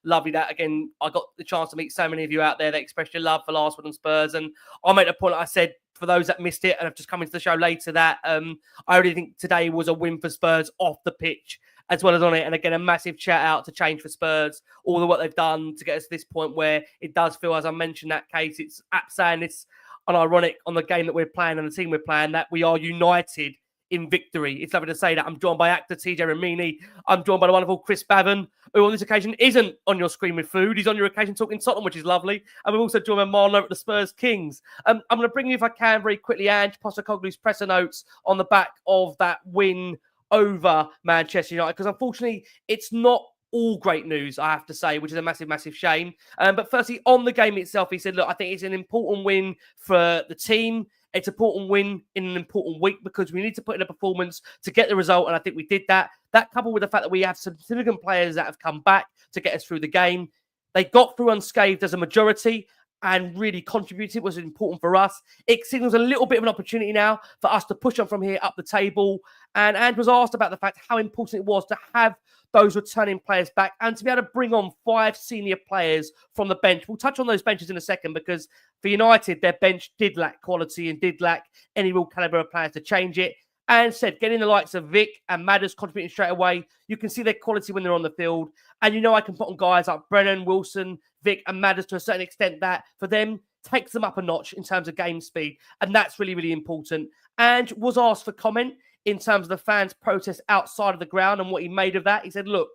lovely that, again, I got the chance to meet so many of you out there that expressed your love for Last Word on Spurs. And I'll make a point, I said, for those that missed it and have just come into the show later, that I really think today was a win for Spurs off the pitch as well as on it. And again, a massive shout out to Change for Spurs, all the work they've done to get us to this point where it does feel, as I mentioned that case, it's saying it's unironic on the game that we're playing and the team we're playing, that we are united in victory. It's lovely to say that. I'm joined by actor TJ Ramini. I'm joined by the wonderful Chris Bavin, who on this occasion isn't on your screen with food. He's on your occasion talking Tottenham, which is lovely. And we're also joined by Marlon over at the Spurs Kings. I'm going to bring you, if I can, very quickly, Ange Postecoglou's presser notes on the back of that win over Manchester United, because unfortunately it's not all great news, I have to say, which is a massive, massive shame. But firstly, on the game itself, he said, look, I think it's an important win for the team. It's an important win in an important week because we need to put in a performance to get the result, and I think we did that. That coupled with the fact that we have some significant players that have come back to get us through the game. They got through unscathed as a majority and really contributed, was important for us. It signals a little bit of an opportunity now for us to push on from here up the table. And Ange was asked about the fact how important it was to have those returning players back and to be able to bring on 5 senior players from the bench. We'll touch on those benches in a second because for United, their bench did lack quality and did lack any real caliber of players to change it. And said, getting the likes of Vic and Maddison contributing straight away, you can see their quality when they're on the field. And I can put on guys like Brennan, Wilson, Vic and Maddison to a certain extent that for them takes them up a notch in terms of game speed. And that's really, really important. And was asked for comment in terms of the fans' protest outside of the ground and what he made of that. He said, look,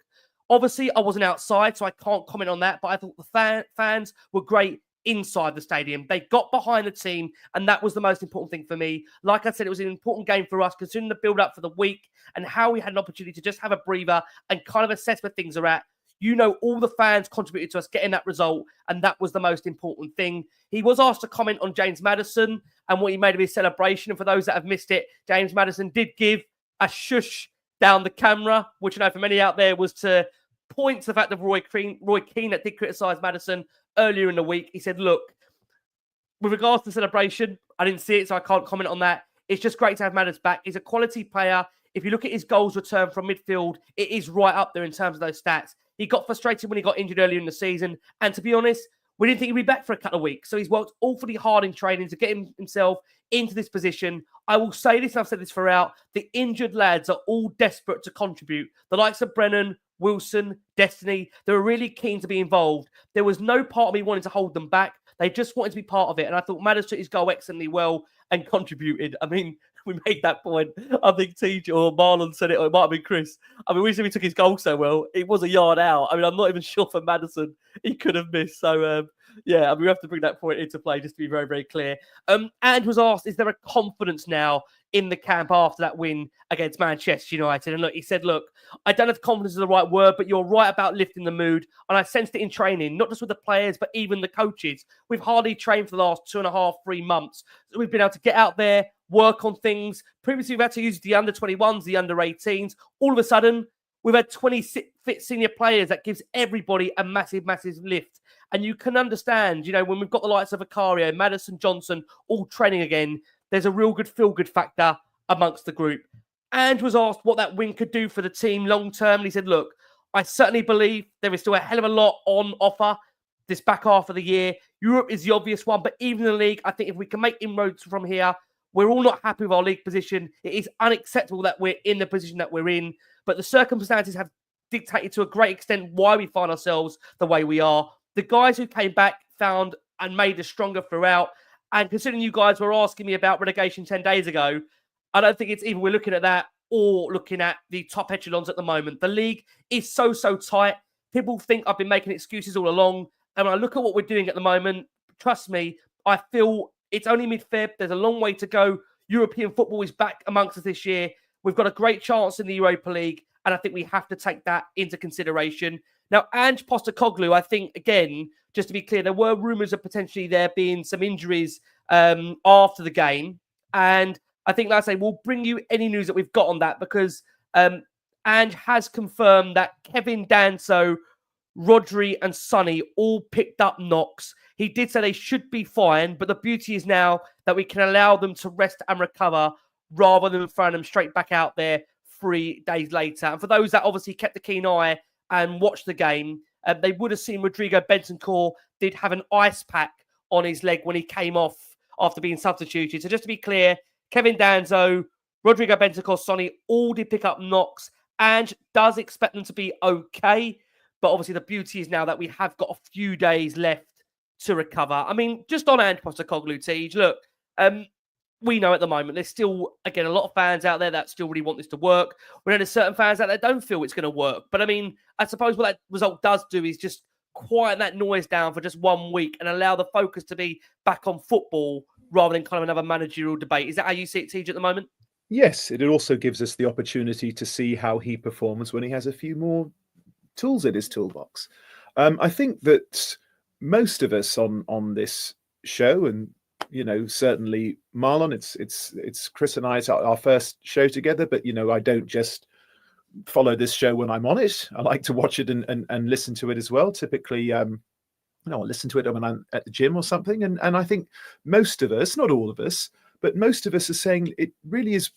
obviously I wasn't outside, so I can't comment on that. But I thought the fans were great inside the stadium. They got behind the team, and that was the most important thing for me. Like I said, it was an important game for us, considering the build-up for the week and how we had an opportunity to just have a breather and kind of assess where things are at. All the fans contributed to us getting that result, and that was the most important thing. He was asked to comment on James Maddison and what he made of his celebration. And for those that have missed it, James Maddison did give a shush down the camera, which I know for many out there was to point to the fact that Roy Keane that did criticise Maddison earlier in the week. He said, look, with regards to the celebration, I didn't see it, so I can't comment on that. It's just great to have Maddison back. He's a quality player. If you look at his goals return from midfield, it is right up there in terms of those stats. He got frustrated when he got injured earlier in the season. And to be honest, we didn't think he'd be back for a couple of weeks. So he's worked awfully hard in training to get himself into this position. I will say this, and I've said this throughout, the injured lads are all desperate to contribute. The likes of Brennan, Wilson, Destiny, they were really keen to be involved. There was no part of me wanting to hold them back. They just wanted to be part of it. And I thought Maddison took his goal excellently well and contributed. I mean, we made that point. I think TJ or Marlon said it, or it might have been Chris. I mean, we said he took his goal so well. It was a yard out. I mean, I'm not even sure for Maddison he could have missed. So, yeah, I mean, we have to bring that point into play just to be very, very clear. And was asked, is there a confidence now in the camp after that win against Manchester United? And look, he said, look, I don't know if confidence is the right word, but you're right about lifting the mood. And I sensed it in training, not just with the players, but even the coaches. We've hardly trained for the last 2.5, 3 months. So we've been able to get out there, work on things. Previously, we've had to use the under-21s, the under-18s. All of a sudden, we've had 20 fit senior players. That gives everybody a massive, massive lift. And you can understand, when we've got the likes of Vicario, Maddison, Johnson, all training again, there's a real good feel-good factor amongst the group. And was asked what that win could do for the team long-term. And he said, look, I certainly believe there is still a hell of a lot on offer this back half of the year. Europe is the obvious one, but even the league, I think if we can make inroads from here, we're all not happy with our league position. It is unacceptable that we're in the position that we're in, but the circumstances have dictated to a great extent why we find ourselves the way we are. The guys who came back found and made us stronger throughout. And considering you guys were asking me about relegation 10 days ago, I don't think it's either we're looking at that or looking at the top echelons at the moment. The league is so tight. People think I've been making excuses all along. And when I look at what we're doing at the moment, trust me, I feel it's only mid-Feb. There's a long way to go. European football is back amongst us this year. We've got a great chance in the Europa League, and I think we have to take that into consideration. Now, Ange Postecoglou, I think, again, just to be clear, there were rumours of potentially there being some injuries after the game. And I think, like I say, we'll bring you any news that we've got on that because Ange has confirmed that Kevin Danso, Rodri and Sonny all picked up knocks. He did say they should be fine, but the beauty is now that we can allow them to rest and recover rather than throwing them straight back out there 3 days later. And for those that obviously kept a keen eye and watched the game, they would have seen Rodrigo Bentancur did have an ice pack on his leg when he came off after being substituted. So just to be clear, Kevin Danso, Rodrigo Bentancur, Sonny all did pick up knocks and does expect them to be okay. But obviously the beauty is now that we have got a few days left to recover. I mean, just on Ange Postecoglou, Tej, look, we know at the moment there's still, again, a lot of fans out there that still really want this to work. We know there's certain fans out there that don't feel it's going to work. But I mean, I suppose what that result does do is just quiet that noise down for just 1 week and allow the focus to be back on football rather than kind of another managerial debate. Is that how you see it, Tej, at the moment? Yes, it also gives us the opportunity to see how he performs when he has a few more tools in his toolbox. I think that most of us on this show, and certainly Marlon. It's Chris and I. It's our first show together, but I don't just follow this show when I'm on it. I like to watch it and listen to it as well. Typically, I'll listen to it when I'm at the gym or something. And I think most of us, not all of us, but most of us are saying it really is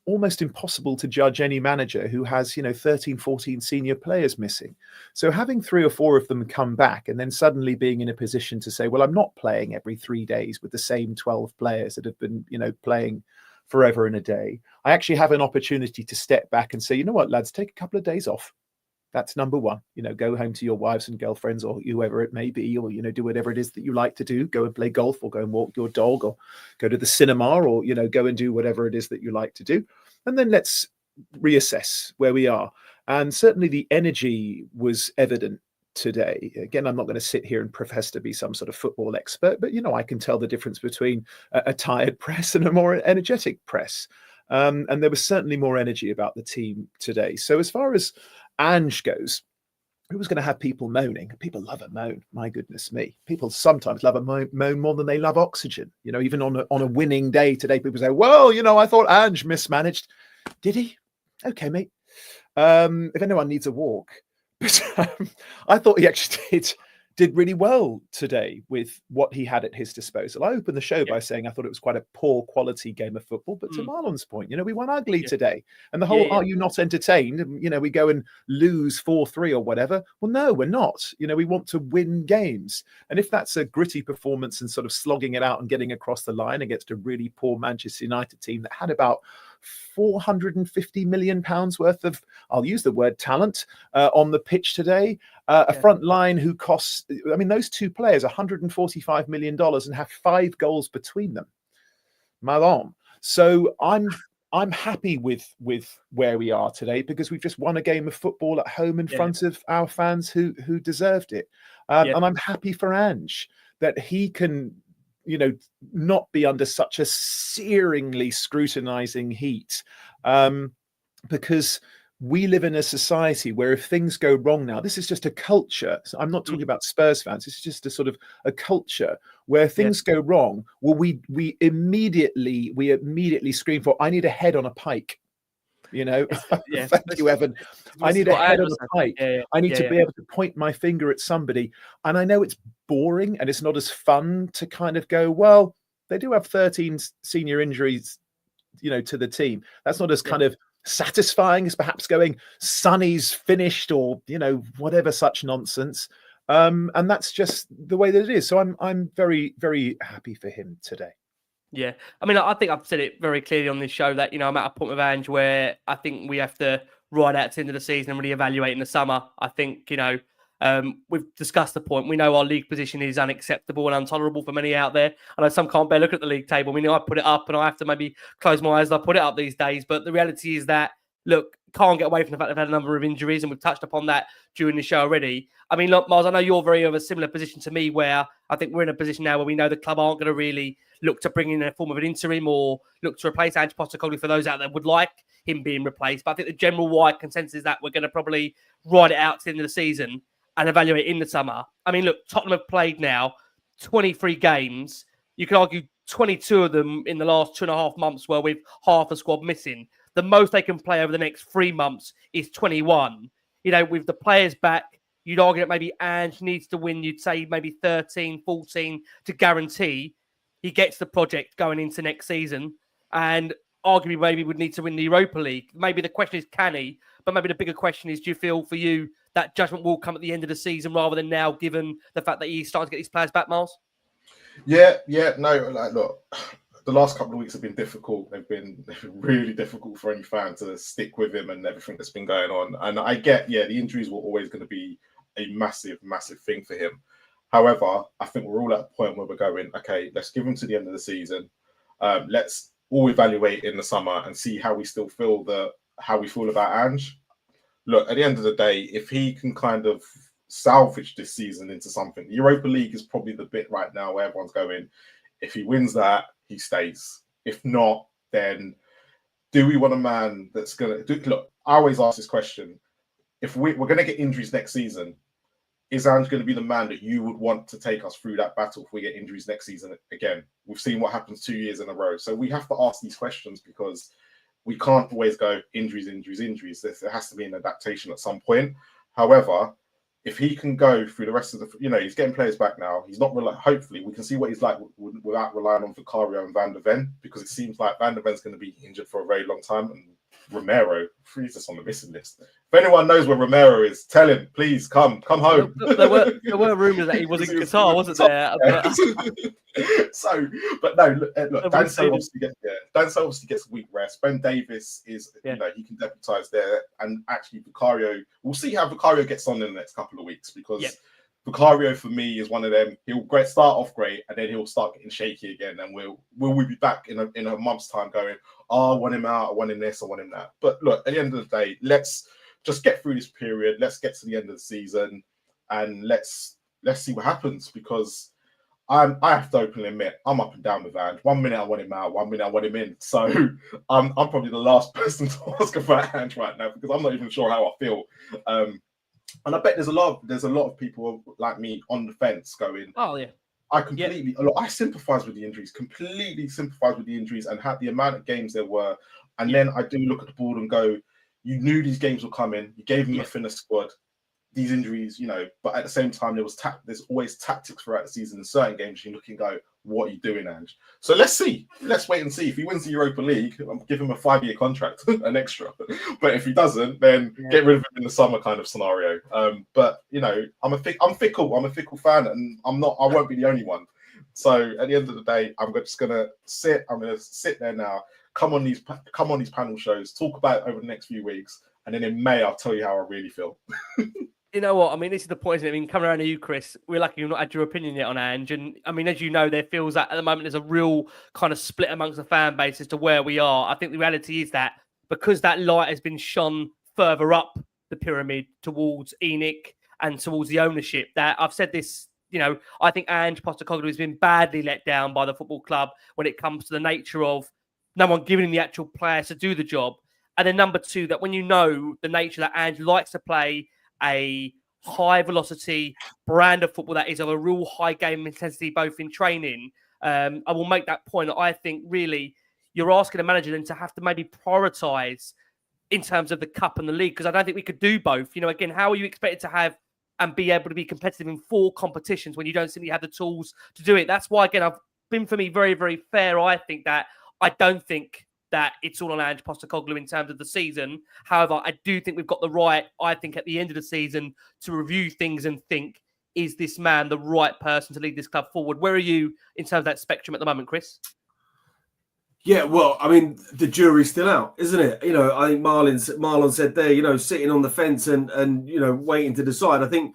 almost impossible to judge any manager who has 13, 14 senior players missing. So having 3 or 4 of them come back and then suddenly being in a position to say, well, I'm not playing every 3 days with the same 12 players that have been playing forever and a day. I actually have an opportunity to step back and say, you know what, lads, take a couple of days off. That's number one. Go home to your wives and girlfriends or whoever it may be, or do whatever it is that you like to do. Go and play golf, or go and walk your dog, or go to the cinema, or go and do whatever it is that you like to do. And then let's reassess where we are. And certainly the energy was evident today. Again, I'm not going to sit here and profess to be some sort of football expert, but I can tell the difference between a tired press and a more energetic press. And there was certainly more energy about the team today. So as far as Ange goes, who was going to have people moaning? People love a moan. My goodness me. People sometimes love a moan more than they love oxygen. Even on a winning day today, people say, well, I thought Ange mismanaged. Did he? Okay, mate. If anyone needs a walk. But I thought he actually did really well today with what he had at his disposal. I opened the show by saying I thought it was quite a poor quality game of football, but to Marlon's point, we won ugly today. And the whole, are you not entertained? We go and lose 4-3 or whatever. Well, no, we're not. We want to win games. And if that's a gritty performance and sort of slogging it out and getting across the line against a really poor Manchester United team that had about £450 million worth of, I'll use the word talent, on the pitch today. A front line who costs, those 2 players $145 million and have 5 goals between them. Marlon. So I'm happy with where we are today, because we've just won a game of football at home in front of our fans who deserved it. And I'm happy for Ange that he can not be under such a searingly scrutinizing heat, because we live in a society where if things go wrong now, this is just a culture. So I'm not talking about Spurs fans. It's just a sort of a culture where things go wrong. Well, we immediately scream for, I need a head on a pike. Thank you, Evan. I need a head on a pike. I need to be able to point my finger at somebody. And I know it's boring and it's not as fun to kind of go, well, they do have 13 senior injuries, to the team. That's not as kind of satisfying as perhaps going, Sonny's finished, or, whatever such nonsense. And that's just the way that it is. So I'm very, very happy for him today. Yeah, I think I've said it very clearly on this show that, I'm at a point with Ange where I think we have to ride out to the end of the season and really evaluate in the summer. I think, we've discussed the point. We know our league position is unacceptable and intolerable for many out there. I know some can't bear look at the league table. I put it up and I have to maybe close my eyes and I put it up these days. But the reality is that, look, can't get away from the fact they've had a number of injuries, and we've touched upon that during the show already. Look, Miles, I know you're very of a similar position to me, where I think we're in a position now where we know the club aren't going to really look to bring in a form of an interim or look to replace Ange Postecoglou for those out there would like him being replaced. But I think the general wide consensus is that we're going to probably ride it out to the end of the season and evaluate in the summer. Look, Tottenham have played now 23 games. You could argue 22 of them in the last 2.5 months, where with half a squad missing. The most they can play over the next 3 months is 21. With the players back, you'd argue that maybe Ange needs to win, you'd say maybe 13, 14 to guarantee he gets the project going into next season. And arguably maybe would need to win the Europa League. Maybe the question is, can he? But maybe the bigger question is, do you feel for you that judgment will come at the end of the season rather than now, given the fact that he's starting to get these players back, Miles? No, look, the last couple of weeks have been difficult. They've been really difficult for any fan to stick with him and everything that's been going on. And I get, the injuries were always going to be a massive, massive thing for him. However, I think we're all at a point where we're going, okay, let's give him to the end of the season. Let's all evaluate in the summer and see how we still feel how we feel about Ange. Look, at the end of the day, if he can kind of salvage this season into something, the Europa League is probably the bit right now where everyone's going, if he wins that, he stays. If not, then do we want a man that's going to... Look, I always ask this question. If we're going to get injuries next season, is Ange going to be the man that you would want to take us through that battle if we get injuries next season again? We've seen what happens 2 years in a row. So we have to ask these questions because we can't always go injuries. There has to be an adaptation at some point. However, if he can go through the rest of the, he's getting players back now. He's not hopefully we can see what he's like without relying on Vicario and Van der Ven, because it seems like Van der Ven's going to be injured for a very long time, and Romero frees us on the missing list. If anyone knows where Romero is, tell him, please come home. There were rumours that he was in Qatar, wasn't there? So, but no, look, Dan obviously gets a week rest. Ben Davis is, he can deputise there, and actually Vicario. We'll see how Vicario gets on in the next couple of weeks, because Vicario for me is one of them. He'll start off great, and then he'll start getting shaky again, and will we be back in a month's time going, I want him out, I want him this, I want him that. But look, at the end of the day, let's just get through this period. Let's get to the end of the season, and let's see what happens, because I have to openly admit I'm up and down with Ange. 1 minute I want him out, 1 minute I want him in. So I'm probably the last person to ask about Ange right now, because I'm not even sure how I feel. And I bet there's a lot of people like me on the fence going, oh yeah, I sympathise with the injuries, completely sympathise with the injuries and the amount of games there were. And then I do look at the board and go, you knew these games were coming. You gave them a thinner squad. These injuries, but at the same time, there's always tactics throughout the season in certain games. You look and go, what are you doing, Ange? So let's see. Let's wait and see. If he wins the Europa League, I'll give him a 5-year contract, an extra. But if he doesn't, then get rid of him in the summer kind of scenario. But I'm fickle. I'm a fickle fan, and I won't be the only one. So at the end of the day, I'm just gonna sit. I'm gonna sit there now. Come on these panel shows. Talk about it over the next few weeks, and then in May, I'll tell you how I really feel. You know what? I mean, this is the point, isn't it? I mean, coming around to you, Chris, we're lucky you've not had your opinion yet on Ange. And I mean, as you know, there feels that at the moment there's a real kind of split amongst the fan base as to where we are. I think the reality is that because that light has been shone further up the pyramid towards ENIC and towards the ownership, that I've said this, I think Ange Postecoglou has been badly let down by the football club when it comes to the nature of no one giving him the actual players to do the job. And then number two, that when you know the nature that Ange likes to play a high velocity brand of football that is of a real high game intensity, both in training. I will make that point. I think really you're asking a manager then to have to maybe prioritise in terms of the cup and the league, because I don't think we could do both. Again, how are you expected to have and be able to be competitive in 4 competitions when you don't simply have the tools to do it? That's why, again, I've been for me very, very fair. I think that I don't think that it's all on Ange Postecoglou in terms of the season. However, I do think we've got the right, I think, at the end of the season to review things and think, is this man the right person to lead this club forward? Where are you in terms of that spectrum at the moment, Chris? Yeah, well, I mean, the jury's still out, isn't it? I think Marlon said there, sitting on the fence and waiting to decide. I think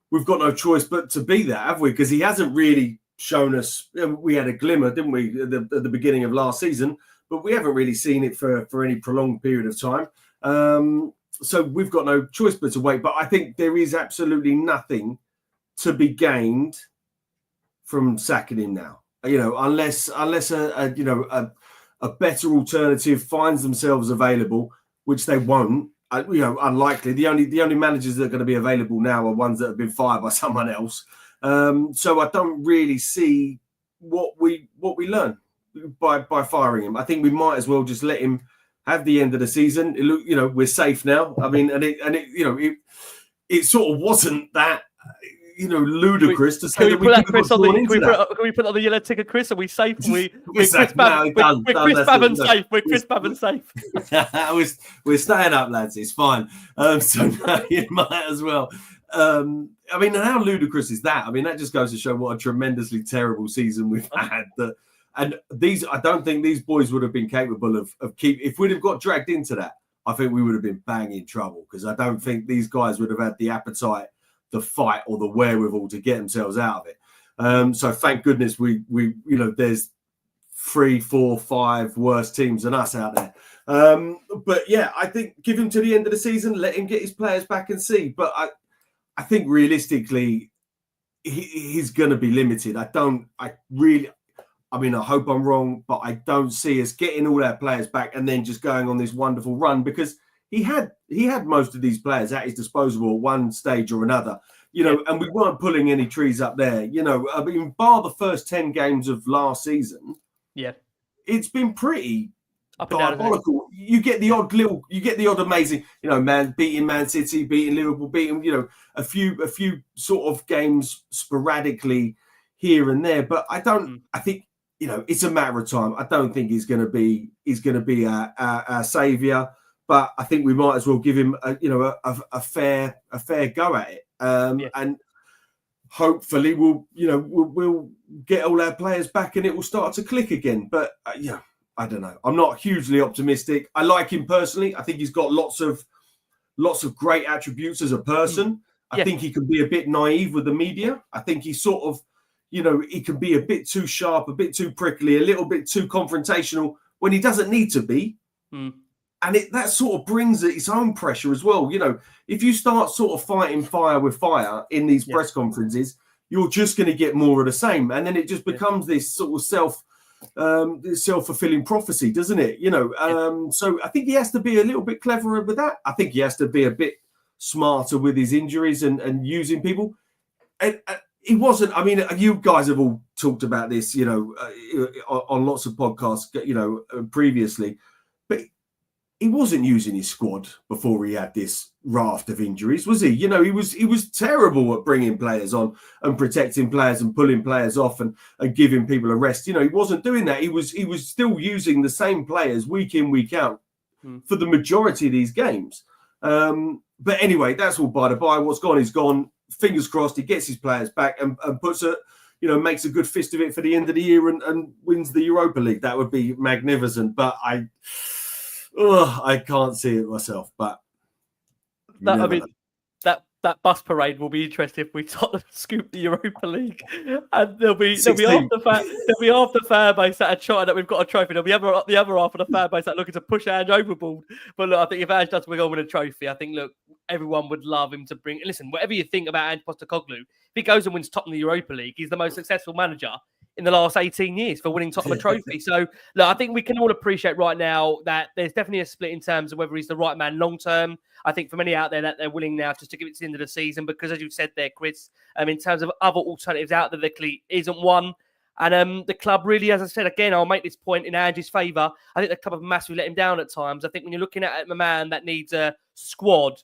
we've got no choice but to be there, have we? Because he hasn't really shown us. We had a glimmer, didn't we, at the beginning of last season, but we haven't really seen it for any prolonged period of time. So we've got no choice but to wait. But I think there is absolutely nothing to be gained from sacking him now. Unless a better alternative finds themselves available, which they won't. Unlikely. The only managers that are going to be available now are ones that have been fired by someone else. So I don't really see what we learn by firing him. I think we might as well just let him have the end of the season. We're safe now. I mean, it sort of wasn't that ludicrous to say that we could have gone into that. Can we put on the yellow ticker, Chris? Are we safe? We're Chris Bavin safe. We're Chris Bavin safe. We're staying up, lads. It's fine. So no, you might as well. I mean, and how ludicrous is that? I mean, that just goes to show what a tremendously terrible season we've had. I don't think these boys would have been capable of if we'd have got dragged into that, I think we would have been bang in trouble, because I don't think these guys would have had the appetite, the fight, or the wherewithal to get themselves out of it. So thank goodness we there's 3, 4, 5 worse teams than us out there. But yeah, I think give him to the end of the season, let him get his players back and see. But I think realistically, he's going to be limited. I hope I'm wrong, but I don't see us getting all our players back and then just going on this wonderful run, because he had most of these players at his disposal at one stage or another. You know, and we weren't pulling any trees up there. You know, I mean, bar the first 10 games of last season, it's been pretty up and down, diabolical. You get the odd amazing, you know, beating Man City, beating Liverpool, beating, you know, a few sort of games sporadically here and there. But I think, you know, it's a matter of time. I don't think he's going to be our saviour, but I think we might as well give him a fair go at it. And hopefully we'll get all our players back and it will start to click again. But I don't know. I'm not hugely optimistic. I like him personally. I think he's got lots of great attributes as a person. I think he can be a bit naive with the media. I think he's sort of, you know, he can be a bit too sharp, a bit too prickly, a little bit too confrontational when he doesn't need to be. And that sort of brings its own pressure as well. You know, if you start sort of fighting fire with fire in these press conferences, you're just going to get more of the same. And then it just becomes this sort of self-fulfilling prophecy, doesn't it? You know, so I think he has to be a little bit cleverer with that. I think he has to be a bit smarter with his injuries and using people. And he wasn't, I mean, you guys have all talked about this, you know, on lots of podcasts, you know, previously, but he wasn't using his squad before he had this raft of injuries, was he? You know, he was terrible at bringing players on and protecting players and pulling players off and giving people a rest. You know, he wasn't doing that. He was still using the same players week in, week out for the majority of these games. But anyway, that's all by the by. What's gone is gone. Fingers crossed he gets his players back and puts a, you know, makes a good fist of it for the end of the year and wins the Europa League. That would be magnificent. But I can't see it myself. But that bus parade will be interesting if we Tottenham scoop the Europa League, and there'll be half the fan base that are trying that we've got a trophy. There'll be the other half of the fan base that are looking to push Ange overboard. But look, I think if Ange does win on with a trophy, I think everyone would love him to bring. Listen, whatever you think about Ange Postecoglou, if he goes and wins Tottenham the Europa League, he's the most successful manager in the last 18 years for winning Tottenham a trophy. So, look, I think we can all appreciate right now that there's definitely a split in terms of whether he's the right man long term. I think for many out there that they're willing now just to give it to the end of the season because, as you said there, Chris, in terms of other alternatives out there, there clearly isn't one. And the club really, as I said, again, I'll make this point in Ange's favour. I think the club have massively let him down at times. I think when you're looking at a man that needs a squad,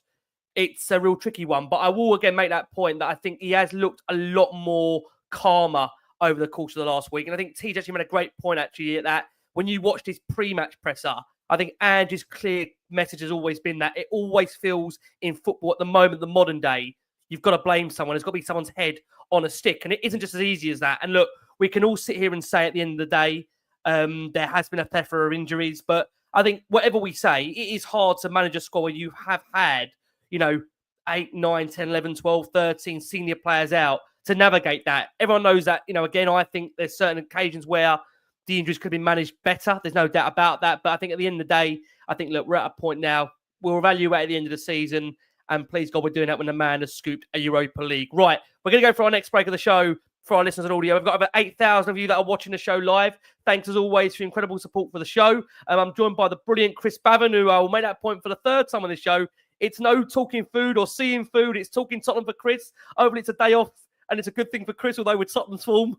it's a real tricky one. But I will again make that point that I think he has looked a lot more calmer over the course of the last week. And I think TJ actually made a great point actually at that. When you watched his pre-match presser, I think Ange's clear message has always been that it always feels in football at the moment, the modern day, you've got to blame someone. It's got to be someone's head on a stick. And it isn't just as easy as that. And look, we can all sit here and say at the end of the day, there has been a plethora of injuries. But I think whatever we say, it is hard to manage a squad where you have had, 8, 9, 10, 11, 12, 13 senior players out to navigate that. Everyone knows that, again, I think there's certain occasions where the injuries could be managed better. There's no doubt about that. But I think at the end of the day, I think, look, we're at a point now. We'll evaluate at the end of the season. And please God, we're doing that when the man has scooped a Europa League. Right, we're going to go for our next break of the show for our listeners and audio. We've got over 8,000 of you that are watching the show live. Thanks as always for your incredible support for the show. I'm joined by the brilliant Chris Bavin, who I will make that point for the third time on this show. It's no talking food or seeing food. It's talking Tottenham for Chris. Hopefully it's a day off and it's a good thing for Chris, although with Tottenham's form,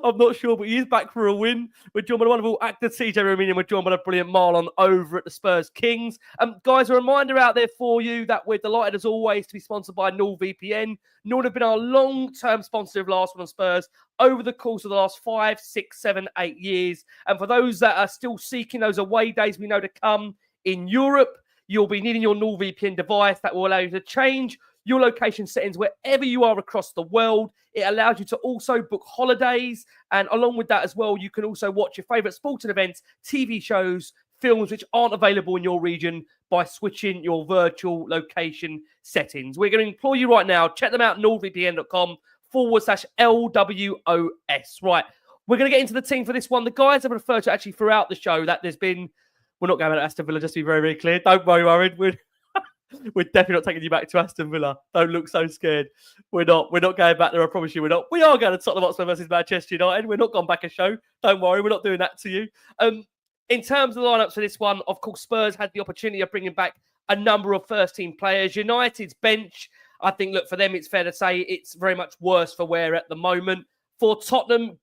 I'm not sure, but he is back for a win. We're joined by the wonderful actor TJ Ramini, and we're joined by the brilliant Marlon over at the Spurs Kings. Guys, a reminder out there for you that we're delighted as always to be sponsored by NordVPN. Nord have been our long-term sponsor of Last Word on Spurs over the course of the last 5, 6, 7, 8 years. And for those that are still seeking those away days we know to come in Europe, you'll be needing your NordVPN device that will allow you to change your location settings wherever you are across the world. It allows you to also book holidays. And along with that as well, you can also watch your favourite sporting events, TV shows, films which aren't available in your region by switching your virtual location settings. We're going to implore you right now, check them out, nordvpn.com/LWOS. Right, we're going to get into the team for this one. The guys have referred to actually throughout the show that there's been, we're not going to Aston Villa, just to be very, very clear. Don't worry, Warren. We're definitely not taking you back to Aston Villa. Don't look so scared. We're not going back there. I promise you we're not. We are going to Tottenham Hotspur versus Manchester United. We're not gone back a show. Don't worry. We're not doing that to you. In terms of the lineups for this one, of course, Spurs had the opportunity of bringing back a number of first-team players. United's bench, I think, look, for them, it's fair to say it's very much worse for wear at the moment. For Tottenham,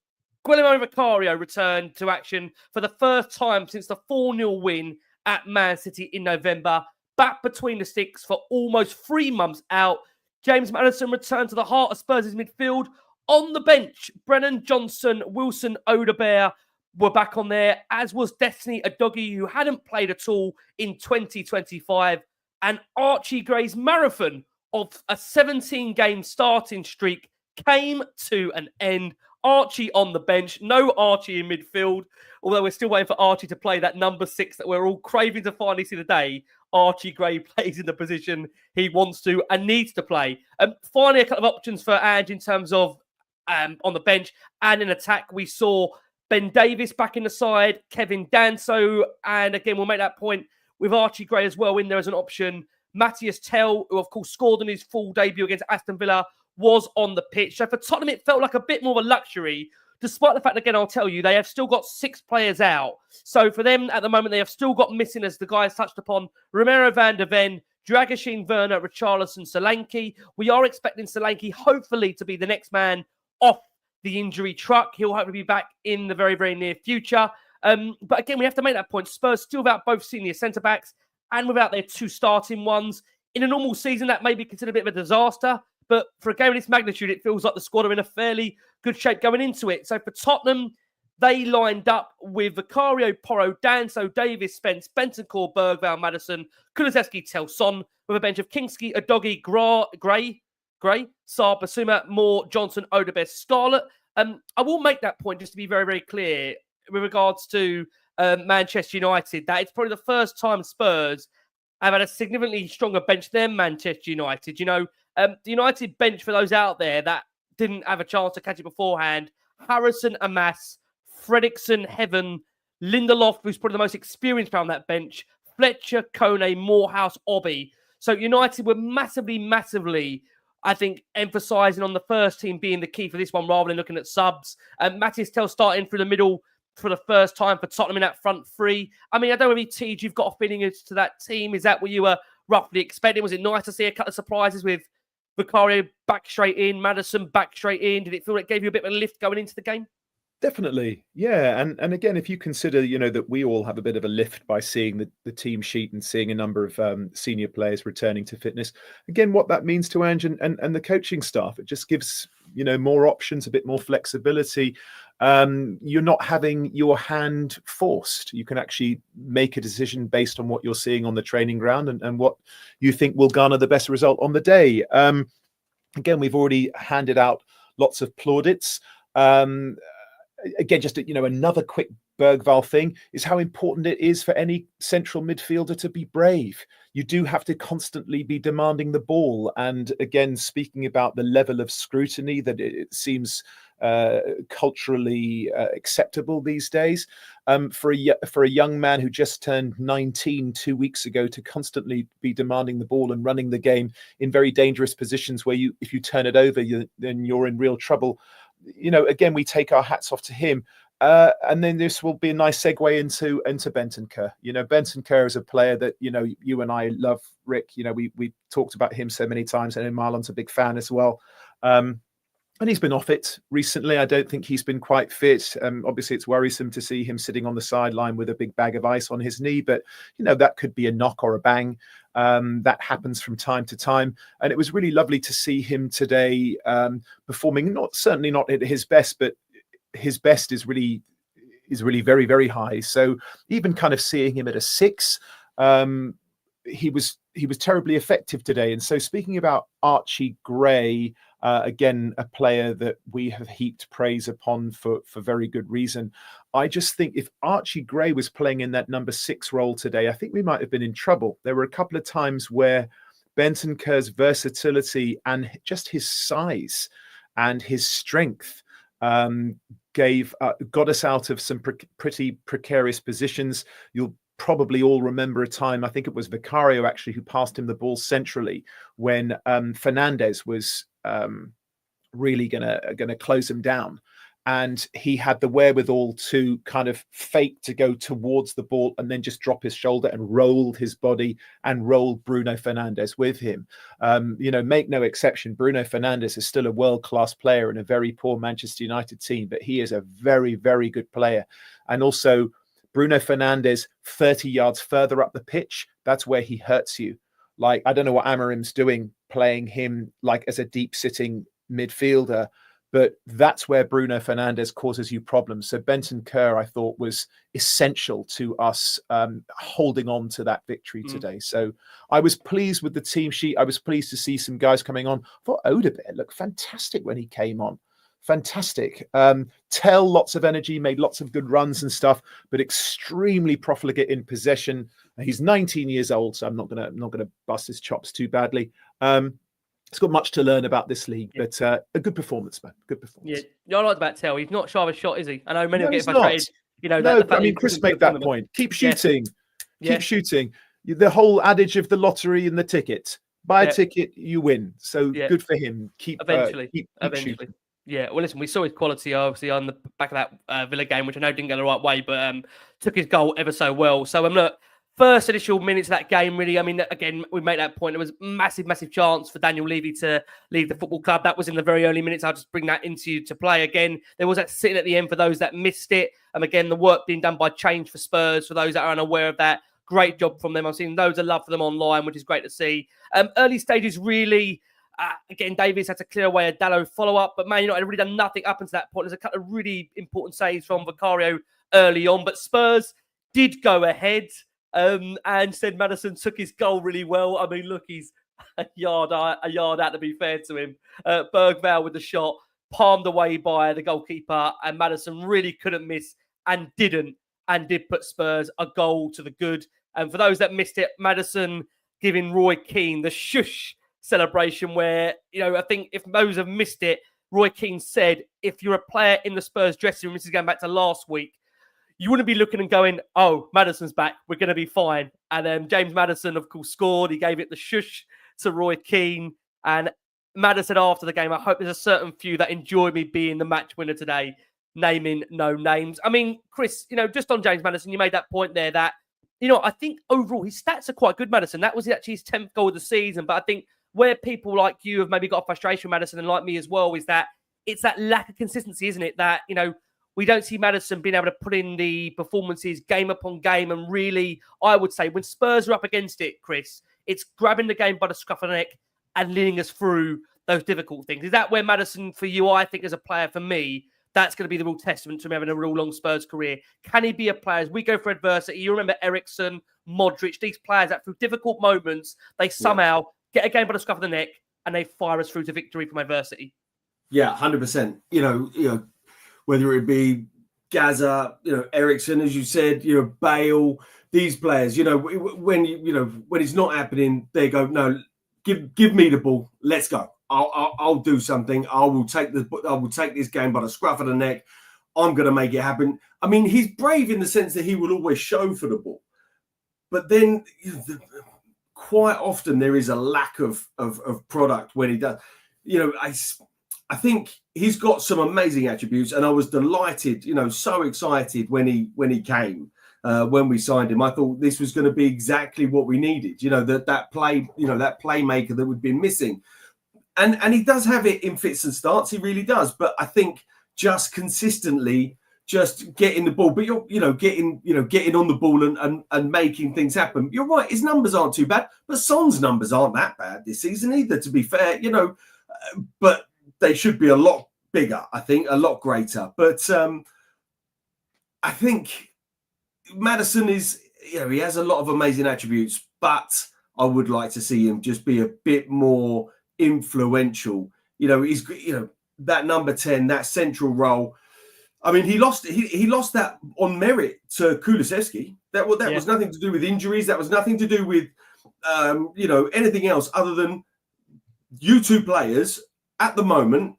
Guglielmo Vicario returned to action for the first time since the 4-0 win at Man City in November. Back between the sticks for almost 3 months out. James Maddison returned to the heart of Spurs' midfield. On the bench, Brennan Johnson, Wilson Odebear were back on there, as was Destiny Udogie, who hadn't played at all in 2025. And Archie Gray's marathon of a 17-game starting streak came to an end. Archie on the bench, no Archie in midfield, although we're still waiting for Archie to play that number 6 that we're all craving to finally see today. Archie Gray plays in the position he wants to and needs to play. Finally, a couple of options for Ange in terms of on the bench and in attack. We saw Ben Davis back in the side, Kevin Danso, and again, we'll make that point with Archie Gray as well in there as an option. Matthias Tell, who of course scored in his full debut against Aston Villa, was on the pitch. So for Tottenham, it felt like a bit more of a luxury, despite the fact, again, I'll tell you, they have still got 6 players out. So for them, at the moment, they have still got missing, as the guys touched upon, Romero van der Ven, Dragoshin, Werner, Richarlison, Solanke. We are expecting Solanke, hopefully, to be the next man off the injury truck. He'll hopefully be back in the very, very near future. But again, we have to make that point. Spurs still without both senior centre-backs and without their 2 starting ones. In a normal season, that may be considered a bit of a disaster. But for a game of this magnitude, it feels like the squad are in a fairly good shape going into it. So for Tottenham, they lined up with Vicario, Porro, Danso, Davis, Spence, Bentancur, Bergvall, Maddison, Kulusevski, Telson, with a bench of Kingsley, Udogie, Gray, Saar, Basuma, Moore, Johnson, Odebear, Scarlett. I will make that point just to be very, very clear with regards to Manchester United, that it's probably the first time Spurs have had a significantly stronger bench than Manchester United. You know, the United bench, for those out there that didn't have a chance to catch it beforehand, Harrison, Amas, Fredrickson, Heaven, Lindelof, who's probably the most experienced player on that bench, Fletcher, Kone, Morehouse, Obi. So United were massively, I think, emphasising on the first team being the key for this one rather than looking at subs. Matthias Tell starting through the middle for the first time for Tottenham in that front 3. I mean, I don't know if Tej, you've got a feeling as to that team. Is that what you were roughly expecting? Was it nice to see a couple of surprises with Vicario back straight in, Maddison back straight in? Did it feel like it gave you a bit of a lift going into the game? Definitely, yeah. And again, if you consider, that we all have a bit of a lift by seeing the team sheet and seeing a number of senior players returning to fitness. Again, what that means to Ange and the coaching staff, it just gives, more options, a bit more flexibility. You're not having your hand forced. You can actually make a decision based on what you're seeing on the training ground and what you think will garner the best result on the day. Again, we've already handed out lots of plaudits. Again, just another quick Bergvall thing is how important it is for any central midfielder to be brave. You do have to constantly be demanding the ball. And again, speaking about the level of scrutiny that it seems culturally acceptable these days, for a young man who just turned 19 2 weeks ago to constantly be demanding the ball and running the game in very dangerous positions where if you turn it over, then you're in real trouble. Again, we take our hats off to him. And then this will be a nice segue into Bentancur. Bentancur is a player that, you and I love, Rick. We talked about him so many times, and Marlon's a big fan as well. And he's been off it recently. I don't think he's been quite fit. Obviously, it's worrisome to see him sitting on the sideline with a big bag of ice on his knee. But, that could be a knock or a bang. That happens from time to time. And it was really lovely to see him today performing, certainly not at his best, but his best is really very, very high. So even kind of seeing him at a 6, he was terribly effective today. And so speaking about Archie Gray, again, a player that we have heaped praise upon for very good reason. I just think if Archie Gray was playing in that number 6 role today, I think we might have been in trouble. There were a couple of times where Bentancur's versatility and just his size and his strength got us out of some pretty precarious positions. You'll probably all remember a time, I think it was Vicario actually, who passed him the ball centrally when Fernandes was really gonna close him down. and he had the wherewithal to kind of fake to go towards the ball and then just drop his shoulder and rolled his body and rolled Bruno Fernandes with him. Make no exception, Bruno Fernandes is still a world-class player in a very poor Manchester United team, but he is a very, very good player. And also Bruno Fernandes, 30 yards further up the pitch, that's where he hurts you. Like, I don't know what Amorim's doing, playing him like as a deep sitting midfielder, but that's where Bruno Fernandes causes you problems. So Benton Kerr, I thought, was essential to us holding on to that victory today. So I was pleased with the team sheet. I was pleased to see some guys coming on. I thought Odebear looked fantastic when he came on. Fantastic. Tell lots of energy, made lots of good runs and stuff, but extremely profligate in possession. He's 19 years old, so I'm not gonna bust his chops too badly. He's got much to learn about this league, but a good performance, man. Good performance. Yeah, I like about Tell. He's not shy of a shot, is he? I know many will get he's frustrated. Not. Chris made that point. Keep shooting. Keep shooting. The whole adage of the lottery and the ticket. Buy a ticket, you win. So good for him. Keep shooting. Yeah, well, listen, we saw his quality, obviously, on the back of that Villa game, which I know didn't go the right way, but took his goal ever so well. So, look, first initial minutes of that game, really, again, we made that point. It was massive, massive chance for Daniel Levy to leave the football club. That was in the very early minutes. I'll just bring that into to play again. There was that sitting at the end for those that missed it. And again, the work being done by Change for Spurs, for those that are unaware of that. Great job from them. I've seen loads of love for them online, which is great to see. Early stages, really... again, Davies had to clear away a Dallo follow-up, but Man United had really done nothing up until that point. There's a couple of really important saves from Vicario early on, but Spurs did go ahead, and said Maddison took his goal really well. Look, he's a yard out, to be fair to him. Bergvall with the shot, palmed away by the goalkeeper, and Maddison really couldn't miss and did put Spurs a goal to the good. And for those that missed it, Maddison giving Roy Keane the shush celebration where, I think if those have missed it, Roy Keane said, if you're a player in the Spurs dressing room, this is going back to last week, you wouldn't be looking and going, oh, Maddison's back, we're going to be fine. And then James Maddison, of course, scored. He gave it the shush to Roy Keane. And Maddison after the game, I hope there's a certain few that enjoy me being the match winner today, naming no names. Chris, just on James Maddison, you made that point there that, I think overall his stats are quite good, Maddison. That was actually his 10th goal of the season. But I think where people like you have maybe got frustration with Maddison and like me as well is that it's that lack of consistency, isn't it? That, we don't see Maddison being able to put in the performances game upon game. And really, I would say when Spurs are up against it, Chris, it's grabbing the game by the scruff of the neck and leading us through those difficult things. Is that where Maddison, for you, I think as a player, for me, that's going to be the real testament to him having a real long Spurs career. Can he be a player as we go for adversity? You remember Eriksen, Modric, these players that through difficult moments, they somehow get a game by the scruff of the neck and they fire us through to victory from adversity. Yeah, 100%. Whether it be Gaza, Eriksen, as you said, Bale, these players, when it's not happening, they go, no, give me the ball, let's go. I'll do something. I will take this game by the scruff of the neck. I'm going to make it happen. He's brave in the sense that he will always show for the ball, but then quite often there is a lack of product when he does. I think he's got some amazing attributes, and I was delighted, so excited when he came, when we signed him. I thought this was going to be exactly what we needed. That playmaker that we'd been missing, and he does have it in fits and starts. He really does. But I think just consistently, just getting the ball, but getting on the ball and making things happen. You're right. His numbers aren't too bad, but Son's numbers aren't that bad this season either. To be fair, but they should be a lot bigger, I think, a lot greater. But I think Maddison is, he has a lot of amazing attributes, but I would like to see him just be a bit more influential. He's, that number 10, that central role. He lost that on merit to Kulusevski. That was nothing to do with injuries. That was nothing to do with, anything else other than you two players. At the moment,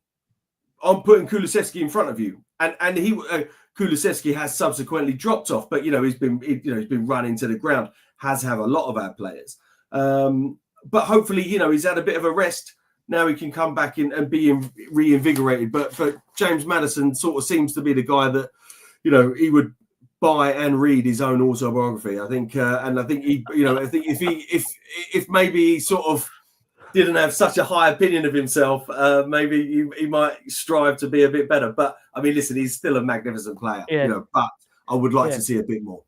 I'm putting Kulusevski in front of you, and Kulusevski has subsequently dropped off, but he's been run into the ground. Have a lot of our players, but hopefully he's had a bit of a rest. now he can come back in and be reinvigorated. But James Maddison sort of seems to be the guy that, he would buy and read his own autobiography. I think, and I think I think if maybe he sort of didn't have such a high opinion of himself, maybe he might strive to be a bit better. But I mean, listen, he's still a magnificent player, but I would like to see a bit more.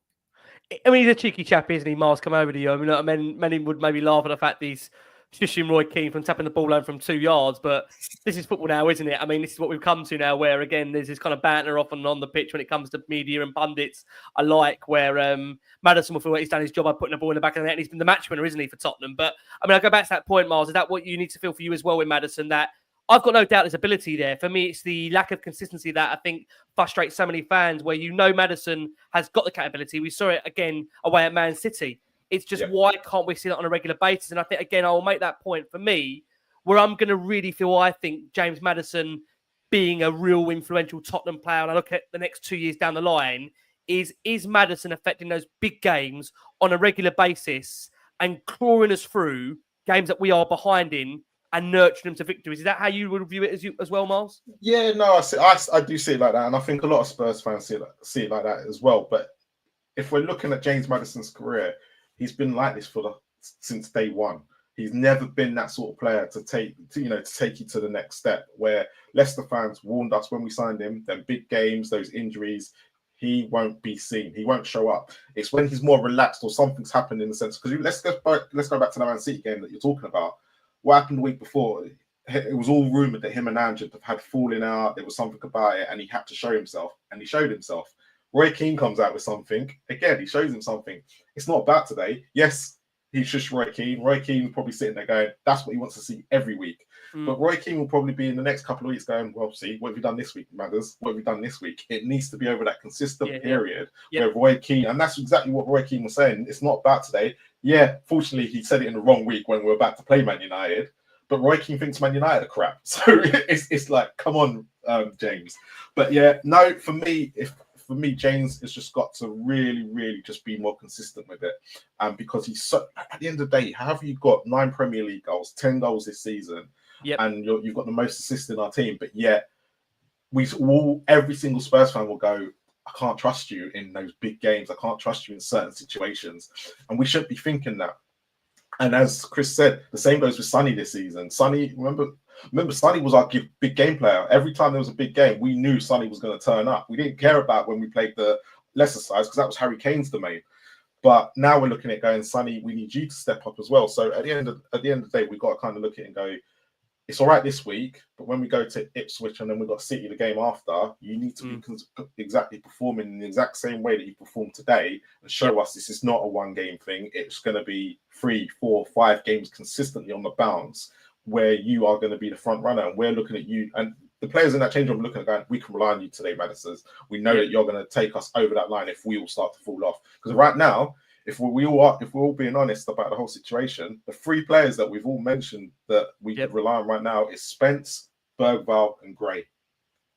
I mean, he's a cheeky chap, isn't he? Miles, come over to you. I mean, many would maybe laugh at the fact that he's shushing Roy Keane from tapping the ball home from 2 yards, but this is football now, isn't it? I mean, this is what we've come to now, where again, there's this kind of banter off and on the pitch when it comes to media and pundits alike, where Maddison will feel like he's done his job by putting the ball in the back of the net, and he's been the match winner, isn't he, for Tottenham? But I mean, I go back to that point, Miles. Is that what you need to feel for you as well with Maddison? That I've got no doubt his ability there. For me, it's the lack of consistency that I think frustrates so many fans, where Maddison has got the capability. We saw it again away at Man City. It's just why can't we see that on a regular basis? And I think, again, I will make that point for me, where I'm going to really feel, I think, James Maddison being a real influential Tottenham player, and I look at the next 2 years down the line, is Maddison affecting those big games on a regular basis and clawing us through games that we are behind in and nurturing them to victories? Is that how you would view it as well, Miles? Yeah, no, I do see it like that, and I think a lot of Spurs fans see it like that as well. But if we're looking at James Maddison's career, he's been like this since day one. He's never been that sort of player to take you to the next step. Where Leicester fans warned us when we signed him, them big games, those injuries, he won't be seen. He won't show up. It's when he's more relaxed or something's happened in the sense. Because let's go back to the Man City game that you're talking about. What happened the week before? It was all rumored that him and Ange had fallen out. There was something about it, and he had to show himself, and he showed himself. Roy Keane comes out with something. Again, he shows him something. It's not about today. Yes, he shushed Roy Keane. Roy Keane will probably sitting there going, that's what he wants to see every week. But Roy Keane will probably be in the next couple of weeks going, well, see, what have you done this week, Madders? What have you done this week? It needs to be over that consistent period where Roy Keane, and that's exactly what Roy Keane was saying. It's not about today. Yeah, fortunately, he said it in the wrong week when we were about to play Man United. But Roy Keane thinks Man United are crap. So it's like, come on, James. But yeah, no, for me, James has just got to really, really just be more consistent with it. Because he's so, at the end of the day, how have you got 9 Premier League goals, 10 goals this season, and you've got the most assists in our team, but yet every single Spurs fan will go, I can't trust you in those big games. I can't trust you in certain situations. And we shouldn't be thinking that. And as Chris said, the same goes with Sonny this season. Sonny, remember, Sonny was our big game player. Every time there was a big game, we knew Sonny was going to turn up. We didn't care about when we played the lesser sides because that was Harry Kane's domain. But now we're looking at going, Sonny, we need you to step up as well. So at the end of the day, we've got to kind of look at it and go, it's all right this week, but when we go to Ipswich and then we've got City the game after, you need to be exactly performing in the exact same way that you performed today and show us this is not a one-game thing. It's going to be 3, 4, 5 games consistently on the bounce where you are going to be the front runner, and we're looking at you. And the players in that change room are looking at going, we can rely on you today, Maddison. We know that you're going to take us over that line if we all start to fall off. Because right now, if we're all being honest about the whole situation, the 3 players that we've all mentioned that we could rely on right now is Spence, Bergvall, and Gray.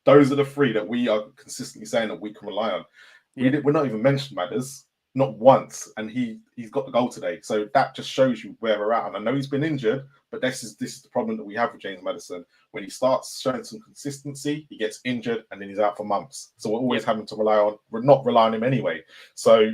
Those are the 3 that we are consistently saying that we can rely on. We're not even mentioned Madders, not once, and he's got the goal today. So that just shows you where we're at. And I know he's been injured, but this is the problem that we have with James Maddison. When he starts showing some consistency, he gets injured and then he's out for months. So we're always having to we're not relying on him anyway. So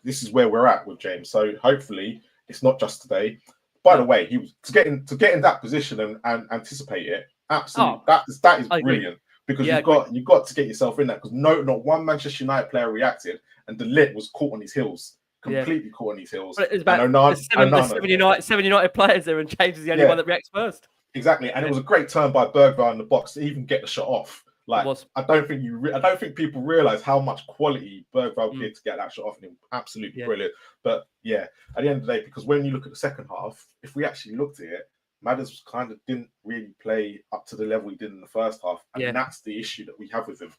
this is where we're at with James. So hopefully it's not just today. By the way, he was to get in that position and anticipate it. Absolutely, that is brilliant because you've got to get yourself in that because not one Manchester United player reacted, and De Ligt was caught on his heels, completely caught on his heels. But it's about seven United players there, and James is the only one that reacts first. Exactly, and it was a great turn by Bergvall in the box to even get the shot off. Like, I don't think people realize how much quality Bergvall did to get that shot off, and it was absolutely brilliant. But yeah, at the end of the day, because when you look at the second half, if we actually looked at it, Madders kind of didn't really play up to the level he did in the first half, and that's the issue that we have with him.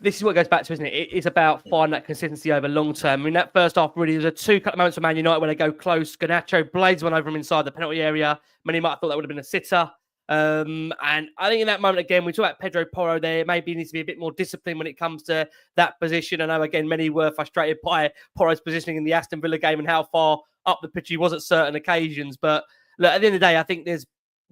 This is what it goes back to, isn't it? It is about finding that consistency over long term. I mean, that first half really was a 2 moments for Man United when they go close. Garnacho blades one over him inside the penalty area. Many might have thought that would have been a sitter. And I think in that moment, again, we talk about Pedro Porro there. Maybe needs to be a bit more disciplined when it comes to that position. I know, again, many were frustrated by Porro's positioning in the Aston Villa game and how far up the pitch he was at certain occasions. But look, at the end of the day, I think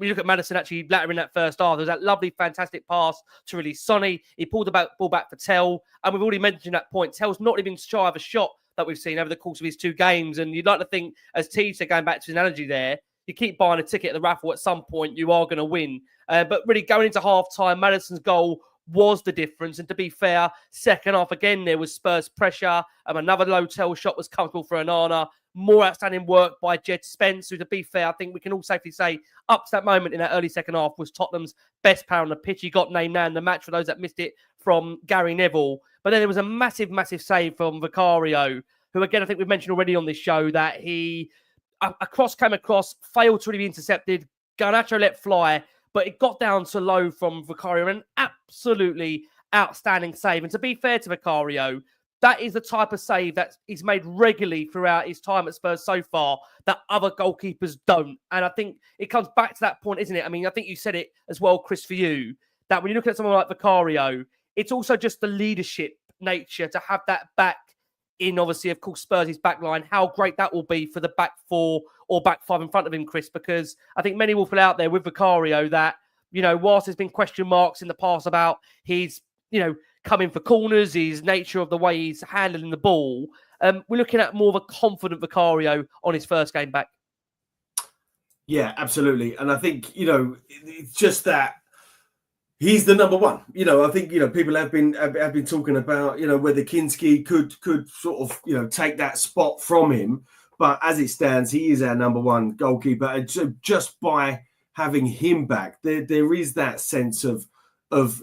when you look at Maddison actually later in that first half, there was that lovely, fantastic pass to release Sonny. He pulled the ball back for Tell. And we've already mentioned that point. Tell's not even shy of a shot that we've seen over the course of his 2 games. And you'd like to think, as T said, going back to his analogy there, you keep buying a ticket at the raffle, at some point you are going to win. But really going into half-time, Maddison's goal was the difference. And to be fair, second half again, there was Spurs pressure. Another low Tell shot was comfortable for Onana. More outstanding work by Jed Spence, who, to be fair, I think we can all safely say up to that moment in that early second half was Tottenham's best player on the pitch. He got named man of the match for those that missed it from Gary Neville. But then there was a massive, massive save from Vicario, who, again, I think we've mentioned already on this show that a cross came across, failed to really be intercepted. Garnacho let fly, but it got down to low from Vicario. An absolutely outstanding save. And to be fair to Vicario, that is the type of save that he's made regularly throughout his time at Spurs so far that other goalkeepers don't. And I think it comes back to that point, isn't it? I mean, I think you said it as well, Chris, for you, that when you look at someone like Vicario, it's also just the leadership nature to have that back in, obviously, of course, Spurs' back line. How great that will be for the back 4 or back 5 in front of him, Chris, because I think many will feel out there with Vicario that, whilst there's been question marks in the past about his, coming for corners, his nature of the way he's handling the ball, we're looking at more of a confident Vicario on his first game back. Yeah, absolutely. And I think, it's just that he's the number one. I think, people have been talking about, whether Kinski could sort of, take that spot from him. But as it stands, he is our number one goalkeeper. And so just by having him back, there is that sense of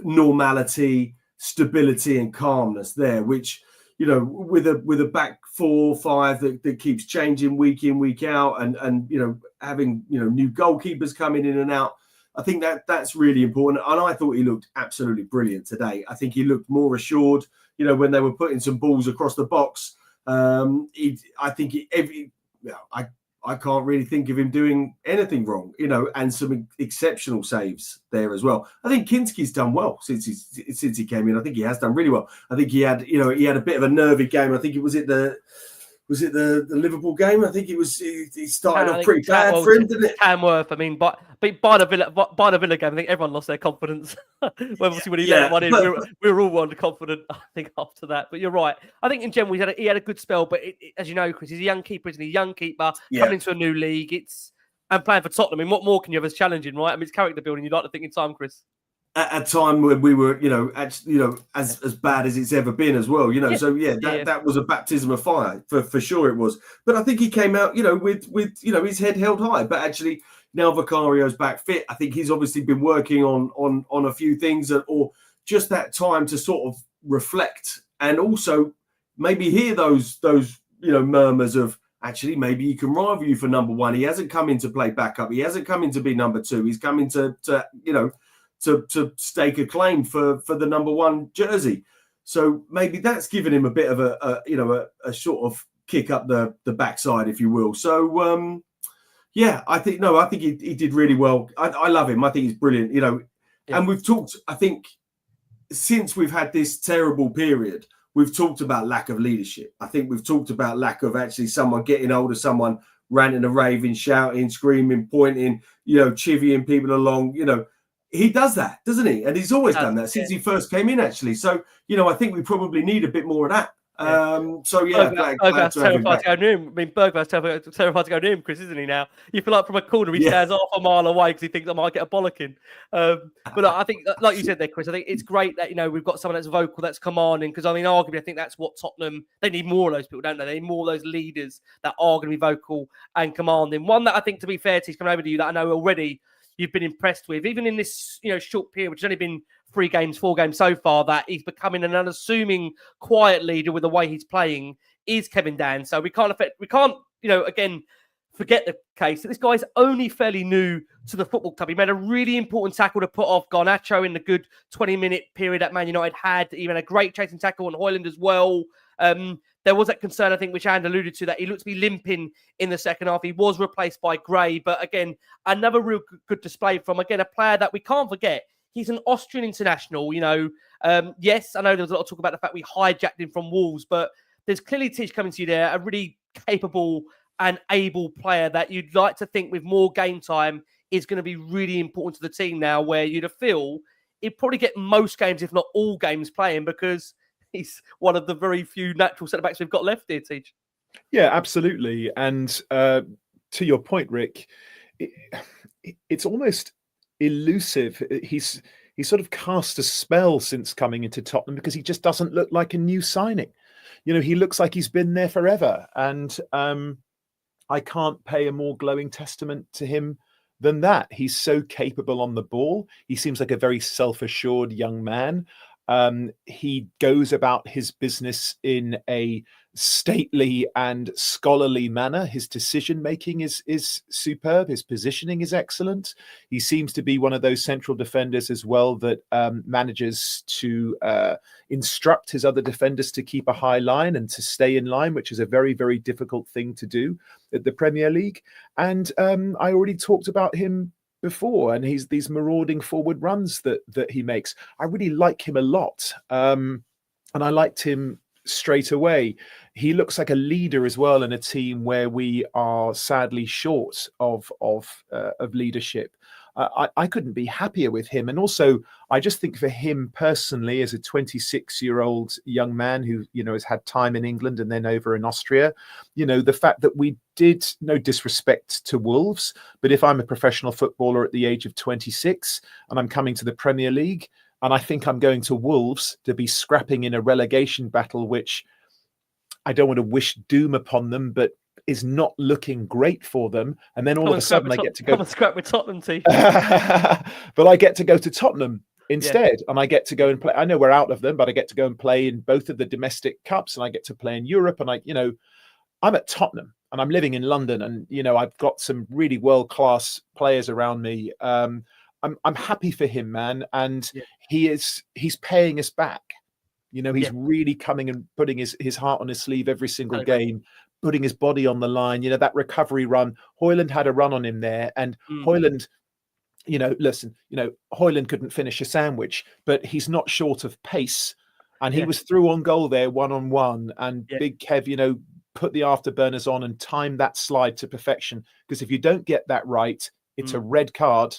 normality, stability and calmness there, which, with a back 4 or 5 that keeps changing week in, week out, and having, new goalkeepers coming in and out, I think that's really important. And I thought he looked absolutely brilliant today. I think he looked more assured, when they were putting some balls across the box. I can't really think of him doing anything wrong, and some exceptional saves there as well. I think Kinski's done well since he came in. I think he has done really well. I think he had a bit of a nervy game. I think it was the Liverpool game. I think he started off pretty bad for him, didn't it? Tamworth. I mean, but by the Villa game, I think everyone lost their confidence. Obviously, when he let one in, we were all underconfident, I think, after that. But you're right. I think in general, he had a good spell. But as you know, Chris, he's a young keeper, isn't he? Young keeper coming into a new league. And playing for Tottenham. I mean, what more can you have as challenging, right? I mean, it's character building. You'd like to think in time, Chris. At a time when we were, as bad as it's ever been as well, So that was a baptism of fire for sure. It was, but I think he came out, with his head held high. But actually, now Vicario's back fit. I think he's obviously been working on a few things, or just that time to sort of reflect, and also maybe hear those murmurs of actually maybe he can rival you for number 1. He hasn't come in to play backup. He hasn't come in to be number 2. He's come in to stake a claim for the number 1 jersey. So maybe that's given him a bit of a sort of kick up the backside, if you will. So I think he did really well. I love him. I think he's brilliant, and we've talked, I think, since we've had this terrible period, we've talked about lack of leadership. I think we've talked about lack of actually someone getting hold of someone, ranting and raving, shouting, screaming, pointing, chivying people along, He does that, doesn't he? And he's always done that since he first came in, actually. So, I think we probably need a bit more of that. Glad to have him back. I mean, Bergvall's terrified to go near him, Chris, isn't he now? You feel like from a corner he stands half a mile away because he thinks I might get a bollocking. But I think, like you said there, Chris, I think it's great that, we've got someone that's vocal, that's commanding, because, I mean, arguably, I think that's what Tottenham, they need more of those people, don't they? They need more of those leaders that are going to be vocal and commanding. One that I think, to be fair, he's coming over to you, that I know already you've been impressed with, even in this short period, which has only been 4 games so far, that he's becoming an unassuming, quiet leader with the way he's playing, is Kevin Dann. So we can't again forget the case that this guy's only fairly new to the football club. He made a really important tackle to put off Garnacho in the good 20-minute period that Man United had. He made a great chasing tackle on Højlund as well. There was that concern, I think, which Anne alluded to, that he looked to be limping in the second half. He was replaced by Gray, but again, another real good display from, again, a player that we can't forget. He's an Austrian international, Yes, I know there was a lot of talk about the fact we hijacked him from Wolves, but there's clearly Tish coming to you there, a really capable and able player that you'd like to think with more game time is going to be really important to the team now, where you'd feel he'd probably get most games, if not all games, playing, because he's one of the very few natural centre-backs we've got left here, Teach. Yeah, absolutely. And to your point, Rick, it's almost elusive. He's sort of cast a spell since coming into Tottenham, because he just doesn't look like a new signing. You know, he looks like he's been there forever. And I can't pay a more glowing testament to him than that. He's so capable on the ball. He seems like a very self-assured young man. He goes about his business in a stately and scholarly manner. His decision making is superb. His positioning is excellent. He seems to be one of those central defenders as well that manages to instruct his other defenders to keep a high line and to stay in line, which is a very, very difficult thing to do at the Premier League. And I already talked about him before, and he's these marauding forward runs that he makes. I really like him a lot, and I liked him straight away. He looks like a leader as well in a team where we are sadly short of leadership. I couldn't be happier with him. And also, I just think for him personally, as a 26-year-old young man who, you know, has had time in England and then over in Austria, you know, the fact that we did, no disrespect to Wolves, but if I'm a professional footballer at the age of 26 and I'm coming to the Premier League, and I think I'm going to Wolves to be scrapping in a relegation battle, which I don't want to wish doom upon them, but is not looking great for them. And then all of a sudden I get to go come and scrap with Tottenham, T. But I get to go to Tottenham instead, and I get to go and play. I know we're out of them, but I get to go and play in both of the domestic cups, and I get to play in Europe. And I'm at Tottenham and I'm living in London, and, you know, I've got some really world-class players around me. I'm happy for him, man. And he's paying us back. You know, he's really coming and putting his heart on his sleeve every single game, putting his body on the line. You know, that recovery run, Højlund had a run on him there, and Højlund, you know, listen, you know, Højlund couldn't finish a sandwich, but he's not short of pace. And he was through on goal there, 1-on-1, and Big Kev, you know, put the afterburners on and timed that slide to perfection. Because if you don't get that right, it's a red card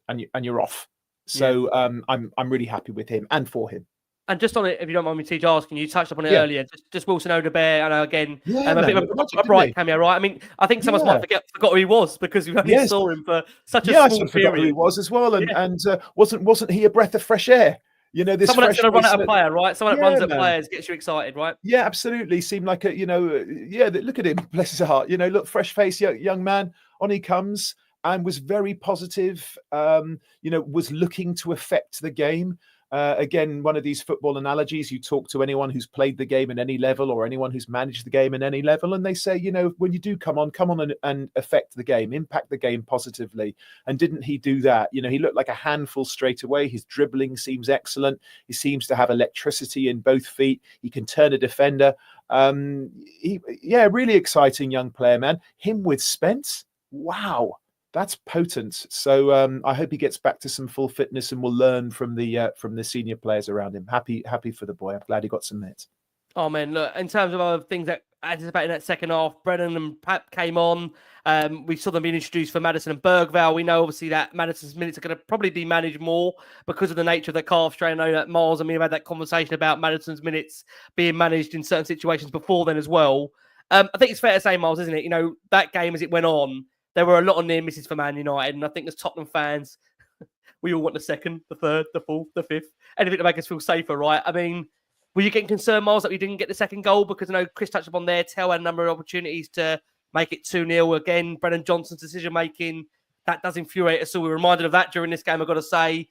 and you're off. So I'm really happy with him and for him. And just on it, if you don't mind me, TJ, asking, you touched upon it earlier. Just Wilson Odobert, I know again, a bit of a bright cameo, right? I mean, I think some of us might forgot who he was because we only saw him for such a small period. I forgot who he was as well, and wasn't he a breath of fresh air? You know, this someone that's going to run at a player, right? Someone that runs at players gets you excited, right? Yeah, absolutely. Seemed like a, you know, look at him, bless his heart. You know, look, fresh face, young man, on he comes, and was very positive. You know, was looking to affect the game. Again, one of these football analogies, you talk to anyone who's played the game at any level or anyone who's managed the game at any level, and they say, you know, when you do come on and affect the game, impact the game positively. And didn't he do that? You know, he looked like a handful straight away. His dribbling seems excellent. He seems to have electricity in both feet. He can turn a defender. Really exciting young player, man. Him with Spence. Wow. That's potent. So I hope he gets back to some full fitness and will learn from the senior players around him. Happy for the boy. I'm glad he got some minutes. Oh man, look, in terms of other things that anticipated in that second half, Brennan and Pap came on. We saw them being introduced for Maddison and Bergvall. We know obviously that Maddison's minutes are going to probably be managed more because of the nature of the calf strain. I know that Miles and me have had that conversation about Maddison's minutes being managed in certain situations before then as well. I think it's fair to say, Miles, isn't it? You know, that game as it went on, there were a lot of near misses for Man United, and I think as Tottenham fans, we all want the second, the third, the fourth, the fifth, anything to make us feel safer, right? I mean, were you getting concerned, Miles, that we didn't get the second goal? Because I know Chris touched upon there, Tell had a number of opportunities to make it 2-0. Again, Brennan Johnson's decision-making, that does infuriate us all. We were reminded of that during this game, I've got to say.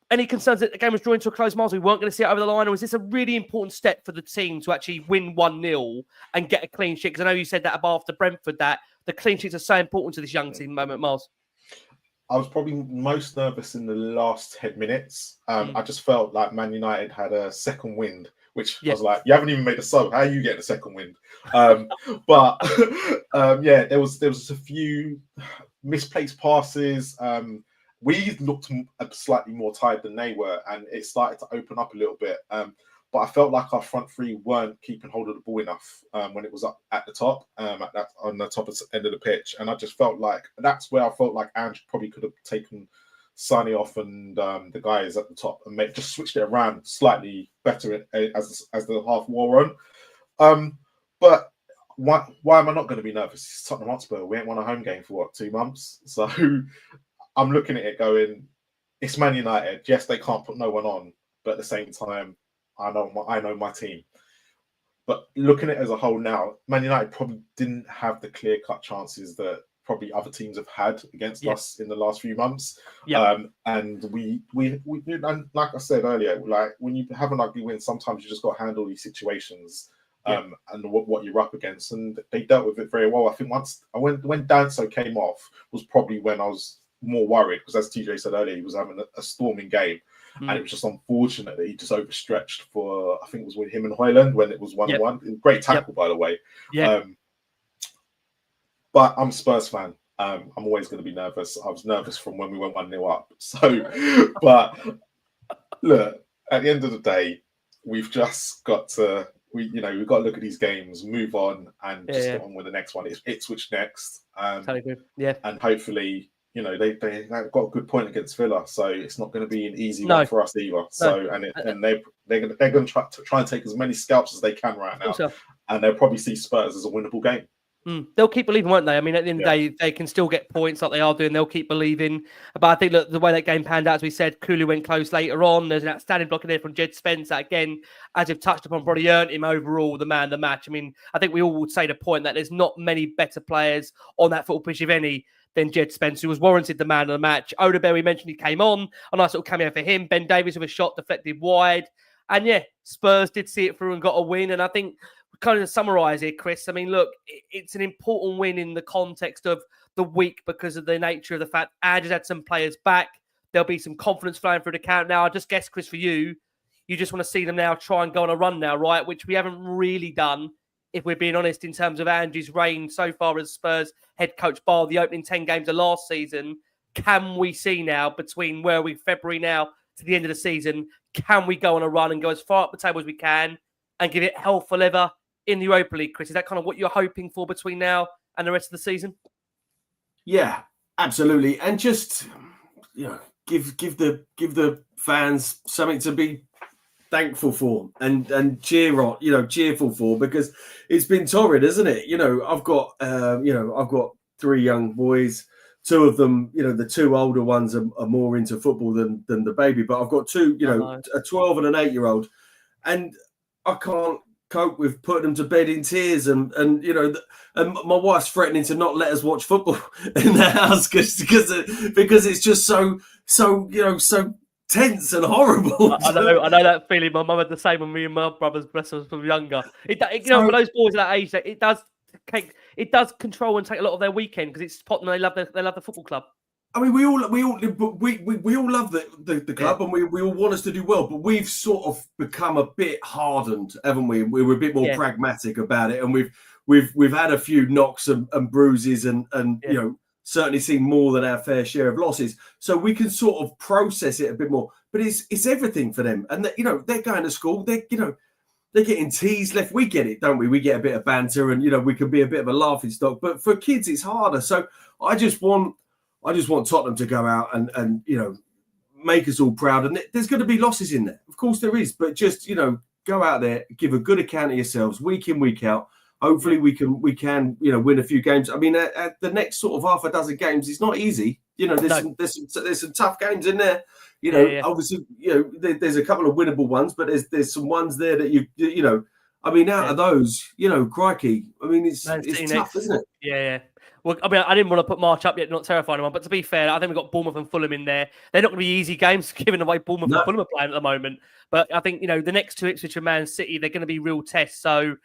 Any concerns that the game was drawing to a close, Miles? We weren't going to see it over the line, or was this a really important step for the team to actually win 1-0 and get a clean sheet? Because I know you said that after Brentford, that the clean sheets are so important to this young team moment, Miles. I was probably most nervous in the last 10 minutes. I just felt like Man United had a second wind, which I was like, you haven't even made a sub. How are you getting a second wind? There was a few misplaced passes. We looked slightly more tired than they were, and it started to open up a little bit. But but I felt like our front three weren't keeping hold of the ball enough when it was up at the top, on the top end of the pitch. And I just felt like that's where I felt like Ange probably could have taken Sonny off and the guys at the top and just switched it around slightly better as the half wore on. But why am I not going to be nervous? It's Tottenham Hotspur. We ain't won a home game for what, 2 months? So I'm looking at it going, it's Man United. Yes, they can't put no one on, but at the same time, I know my team. But looking at it as a whole now, Man United probably didn't have the clear-cut chances that probably other teams have had against us in the last few months. And we and like I said earlier, like when you have an ugly win, sometimes you just got to handle these situations and what you're up against. And they dealt with it very well. I think when Danso came off was probably when I was more worried, because as TJ said earlier, he was having a storming game. And it was just unfortunate that he just overstretched for, I think it was with him and Højlund when it was 1-1. Great tackle, by the way. But I'm a Spurs fan. I'm always going to be nervous. I was nervous from when we went 1-0 up. So, but look, at the end of the day, we've just got to, we've got to look at these games, move on, and just get on with the next one. It's Ipswich next. And hopefully, they've got a good point against Villa, so it's not going to be an easy one for us either. So, and they're going to try and take as many scalps as they can right now, and they'll probably see Spurs as a winnable game. They'll keep believing, won't they? I mean, at the end of the day, they can still get points like they are doing. They'll keep believing. But I think that the way that game panned out, as we said, Kulu went close later on. There's an outstanding block in there from Jed Spence that, again, as you've touched upon, probably earned him overall the man of the match. I mean, I think we all would say the point that there's not many better players on that football pitch, if any, than Jed Spence, who was warranted the man of the match. Odeberg, we mentioned, he came on. A nice little cameo for him. Ben Davies with a shot deflected wide. And Spurs did see it through and got a win. And I think, kind of summarise here, Chris, I mean, look, it's an important win in the context of the week because of the nature of the fact Ange has had some players back. There'll be some confidence flowing through the camp now. I just guess, Chris, for you just want to see them now try and go on a run now, right? Which we haven't really done, if we're being honest, in terms of Ange's reign so far as Spurs head coach, bar the opening 10 games of last season. Can we see now, between where we February now to the end of the season, can we go on a run and go as far up the table as we can and give it hell for leather in the Europa League, Chris? Is that kind of what you're hoping for between now and the rest of the season? Yeah, absolutely. And just give the fans something to be thankful for and cheerful for, because it's been torrid, isn't it? I've got 3 young boys. 2 of them, the 2 older ones are more into football than the baby, but I've got 2, a 12 and an 8-year-old, and I can't cope with putting them to bed in tears, and my wife's threatening to not let us watch football in the house because it's just so tense and horrible. I know that feeling. My mum had the same when me and my brothers, bless us, were younger. For those boys at that age, it does control and take a lot of their weekend, because it's Tottenham. They love the football club. I mean, we all love the club, and we all want us to do well, but we've sort of become a bit hardened, haven't we? We were a bit more pragmatic about it, and we've had a few knocks and bruises, and certainly seen more than our fair share of losses, so we can sort of process it a bit more. But it's everything for them, and they're going to school. They're getting teased left. We get it, don't we? We get a bit of banter, and we can be a bit of a laughing stock. But for kids, it's harder. So I just want Tottenham to go out and make us all proud. And there's going to be losses in there, of course there is. But just go out there, give a good account of yourselves, week in, week out. Hopefully we can win a few games. I mean, at the next sort of half a dozen games, it's not easy. There's some tough games in there. Obviously, there's a couple of winnable ones, but there's some ones there that I mean, out of those, crikey. I mean, it's tough, isn't it? Yeah. Well, I mean, I didn't want to put March up yet, not terrifying one, but to be fair, I think we've got Bournemouth and Fulham in there. They're not going to be easy games, given the way Bournemouth and Fulham are playing at the moment. But I think, the next 2 Ipswich and Man City, they're going to be real tests. So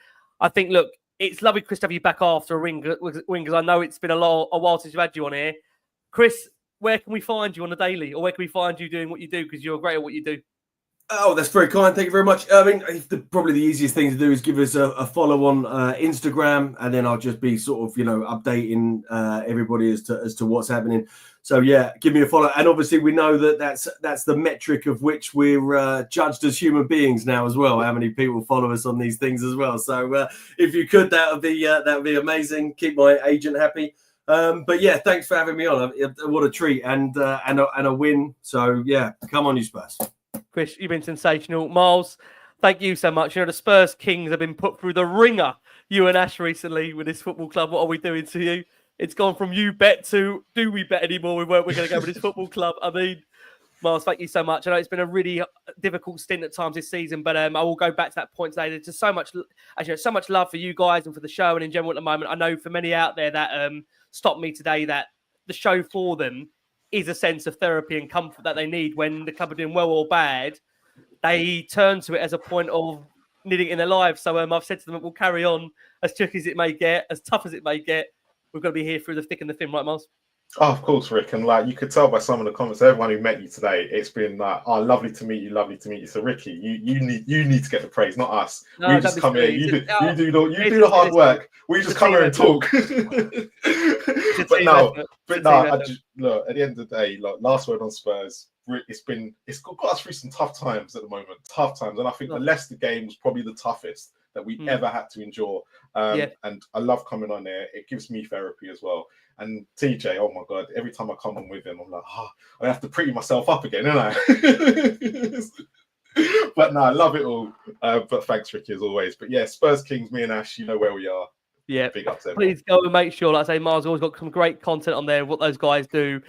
I think, look, it's lovely, Chris, to have you back after a ring, because I know it's been a while since you've had you on here. Chris, where can we find you on the daily, or where can we find you doing what you do? Because you're great at what you do. Oh, that's very kind. Thank you very much. I mean, probably the easiest thing to do is give us a follow on Instagram, and then I'll just be sort of, updating everybody as to what's happening. So yeah, give me a follow. And obviously, we know that's the metric of which we're judged as human beings now as well. How many people follow us on these things as well? So if you could, that would be amazing. Keep my agent happy. But yeah, thanks for having me on. What a treat and a win. So yeah, come on, you Spurs. Chris, you've been sensational. Miles, thank you so much. The Spurs Kings have been put through the ringer, you and Ash, recently with this football club. What are we doing to you? It's gone from you bet to do we bet anymore? We weren't. We're going to go with this football club. I mean, Miles, thank you so much. I know it's been a really difficult stint at times this season, but I will go back to that point today. There's just so much love for you guys and for the show and in general at the moment. I know for many out there that stopped me today that the show for them is a sense of therapy and comfort that they need when the club are doing well or bad. They turn to it as a point of needing it in their lives. So I've said to them, we'll carry on as tricky as it may get, as tough as it may get. We've got to be here through the thick and the thin, right, Miles? Oh, of course, Rick. And you could tell by some of the comments, everyone who met you today, it's been lovely to meet you, lovely to meet you. So Ricky, you need to get the praise, not us. No, we just come here. You do the hard work. We just come here and talk. Look, at the end of the day, last word on Spurs. It's got us through some tough times at the moment, and I think the Leicester game was probably the toughest that we ever had to endure. And I love coming on there. It gives me therapy as well. And TJ, oh my God, every time I come on with him, I'm like, I have to pretty myself up again, don't I? But no, I love it all. But thanks, Ricky, as always. But yeah, Spurs Kings, me and Ash, you know where we are. Yeah, big up to please go and make sure, like I say, Miles always got some great content on there, what those guys do.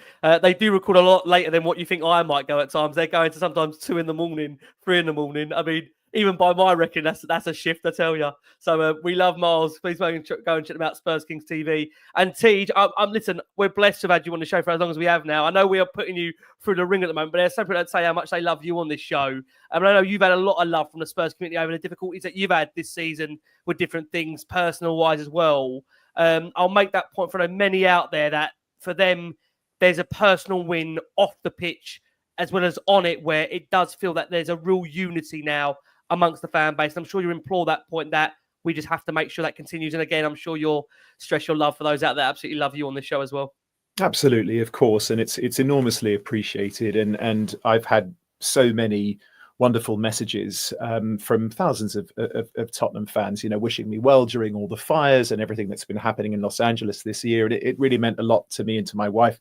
They do record a lot later than what you think I might go at times. They're going to sometimes 2 a.m, 3 a.m. I mean, even by my reckon, that's a shift, I tell you. So we love Miles. Please go and check them out, Spurs Kings TV. And Tej, listen, we're blessed to have had you on the show for as long as we have now. I know we are putting you through the ring at the moment, but there's some people that say how much they love you on this show. I know you've had a lot of love from the Spurs community over the difficulties that you've had this season with different things, personal-wise as well. I'll make that point for the many out there that for them, there's a personal win off the pitch as well as on it, where it does feel that there's a real unity now amongst the fan base. I'm sure you implore that point that we just have to make sure that continues. And again, I'm sure you'll stress your love for those out there absolutely love you on this show as well. Absolutely, of course. And it's enormously appreciated. And I've had so many wonderful messages from thousands of Tottenham fans, wishing me well during all the fires and everything that's been happening in Los Angeles this year. And it really meant a lot to me and to my wife.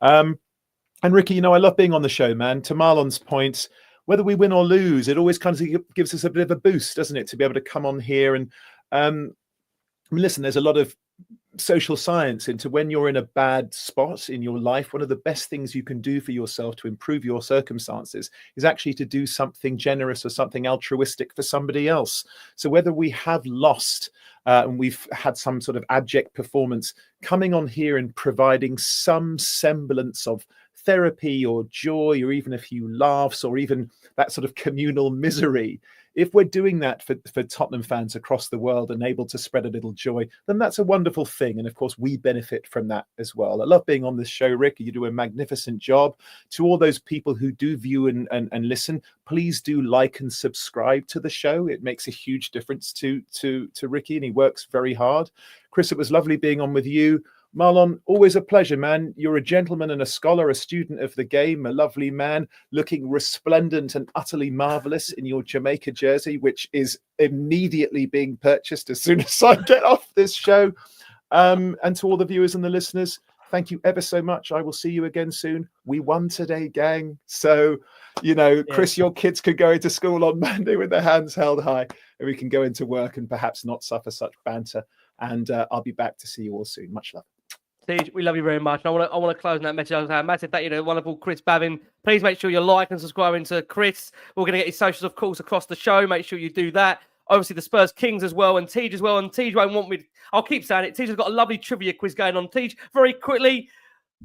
And Ricky, I love being on the show, man. To Marlon's point, whether we win or lose, it always kind of gives us a bit of a boost, doesn't it, to be able to come on here and listen, there's a lot of social science into when you're in a bad spot in your life. One of the best things you can do for yourself to improve your circumstances is actually to do something generous or something altruistic for somebody else. So whether we have lost and we've had some sort of abject performance, coming on here and providing some semblance of therapy or joy or even a few laughs or even that sort of communal misery, if we're doing that for Tottenham fans across the world and able to spread a little joy, then that's a wonderful thing. And of course, we benefit from that as well. I love being on this show, Rick. You do a magnificent job. To all those people who do view and listen, please do like and subscribe to the show. It makes a huge difference to Ricky, and he works very hard. Chris, it was lovely being on with you. Marlon, always a pleasure, man. You're a gentleman and a scholar, a student of the game, a lovely man, looking resplendent and utterly marvelous in your Jamaica jersey, which is immediately being purchased as soon as I get off this show. And to all the viewers and the listeners, thank you ever so much. I will see you again soon. We won today, gang. So, Chris, your kids could go into school on Monday with their hands held high, and we can go into work and perhaps not suffer such banter. And I'll be back to see you all soon. Much love. Steve, we love you very much. And I want to close on that message. I was saying, massive thank you to wonderful Chris Bavin. Please make sure you like and subscribing to Chris. We're going to get his socials, of course, across the show. Make sure you do that. Obviously, the Spurs Kings as well, and Tej as well. And Tej won't want me. I'll keep saying it. Tej has got a lovely trivia quiz going on. Tej, very quickly.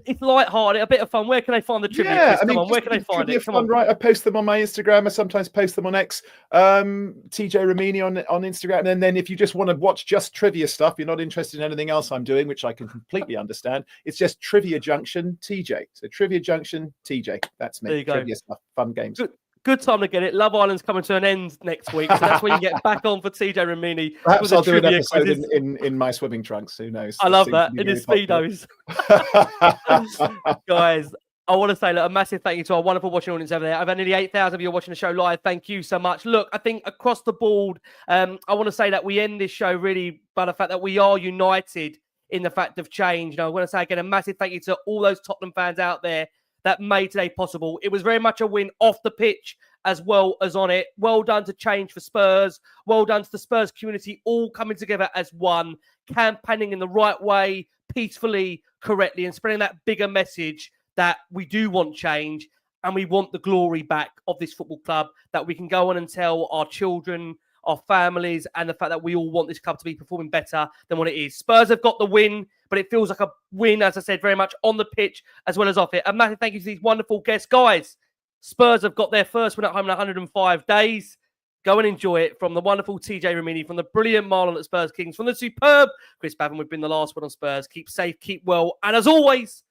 It's light-hearted, a bit of fun. Where can they find the trivia quiz? Come on, where can they find it? Come on. Right, I post them on my Instagram. I sometimes post them on X. TJ Ramini on Instagram. And then if you just want to watch just trivia stuff, you're not interested in anything else I'm doing, which I can completely understand. It's just Trivia Junction TJ. So Trivia Junction TJ. That's me. There you go. Trivia stuff, fun games. Good. Good time to get it. Love Island's coming to an end next week, so that's when you get back on for TJ Ramini. Perhaps with the I'll do an trivia episode quizzes. in my swimming trunks. Who knows? I That love seems that. to be In his really popular. speedos. Guys, I want to say a massive thank you to our wonderful watching audience over there. I've had nearly 8,000 of you watching the show live. Thank you so much. Look, I think across the board, I want to say that we end this show really by the fact that we are united in the fact of change. And I want to say again a massive thank you to all those Tottenham fans out there that made today possible. It was very much a win off the pitch as well as on it. Well done to Change for Spurs. Well done to the Spurs community, all coming together as one, campaigning in the right way, peacefully, correctly, and spreading that bigger message that we do want change and we want the glory back of this football club, that we can go on and tell our children, our families, and the fact that we all want this club to be performing better than what it is. Spurs have got the win, but it feels like a win, as I said, very much on the pitch as well as off it. A massive thank you to these wonderful guests. Guys, Spurs have got their first win at home in 105 days. Go and enjoy it from the wonderful TJ Ramini, from the brilliant Marlon at Spurs Kings, from the superb Chris Bavin. We've been the last one on Spurs. Keep safe, keep well, and as always,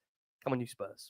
come on, you Spurs.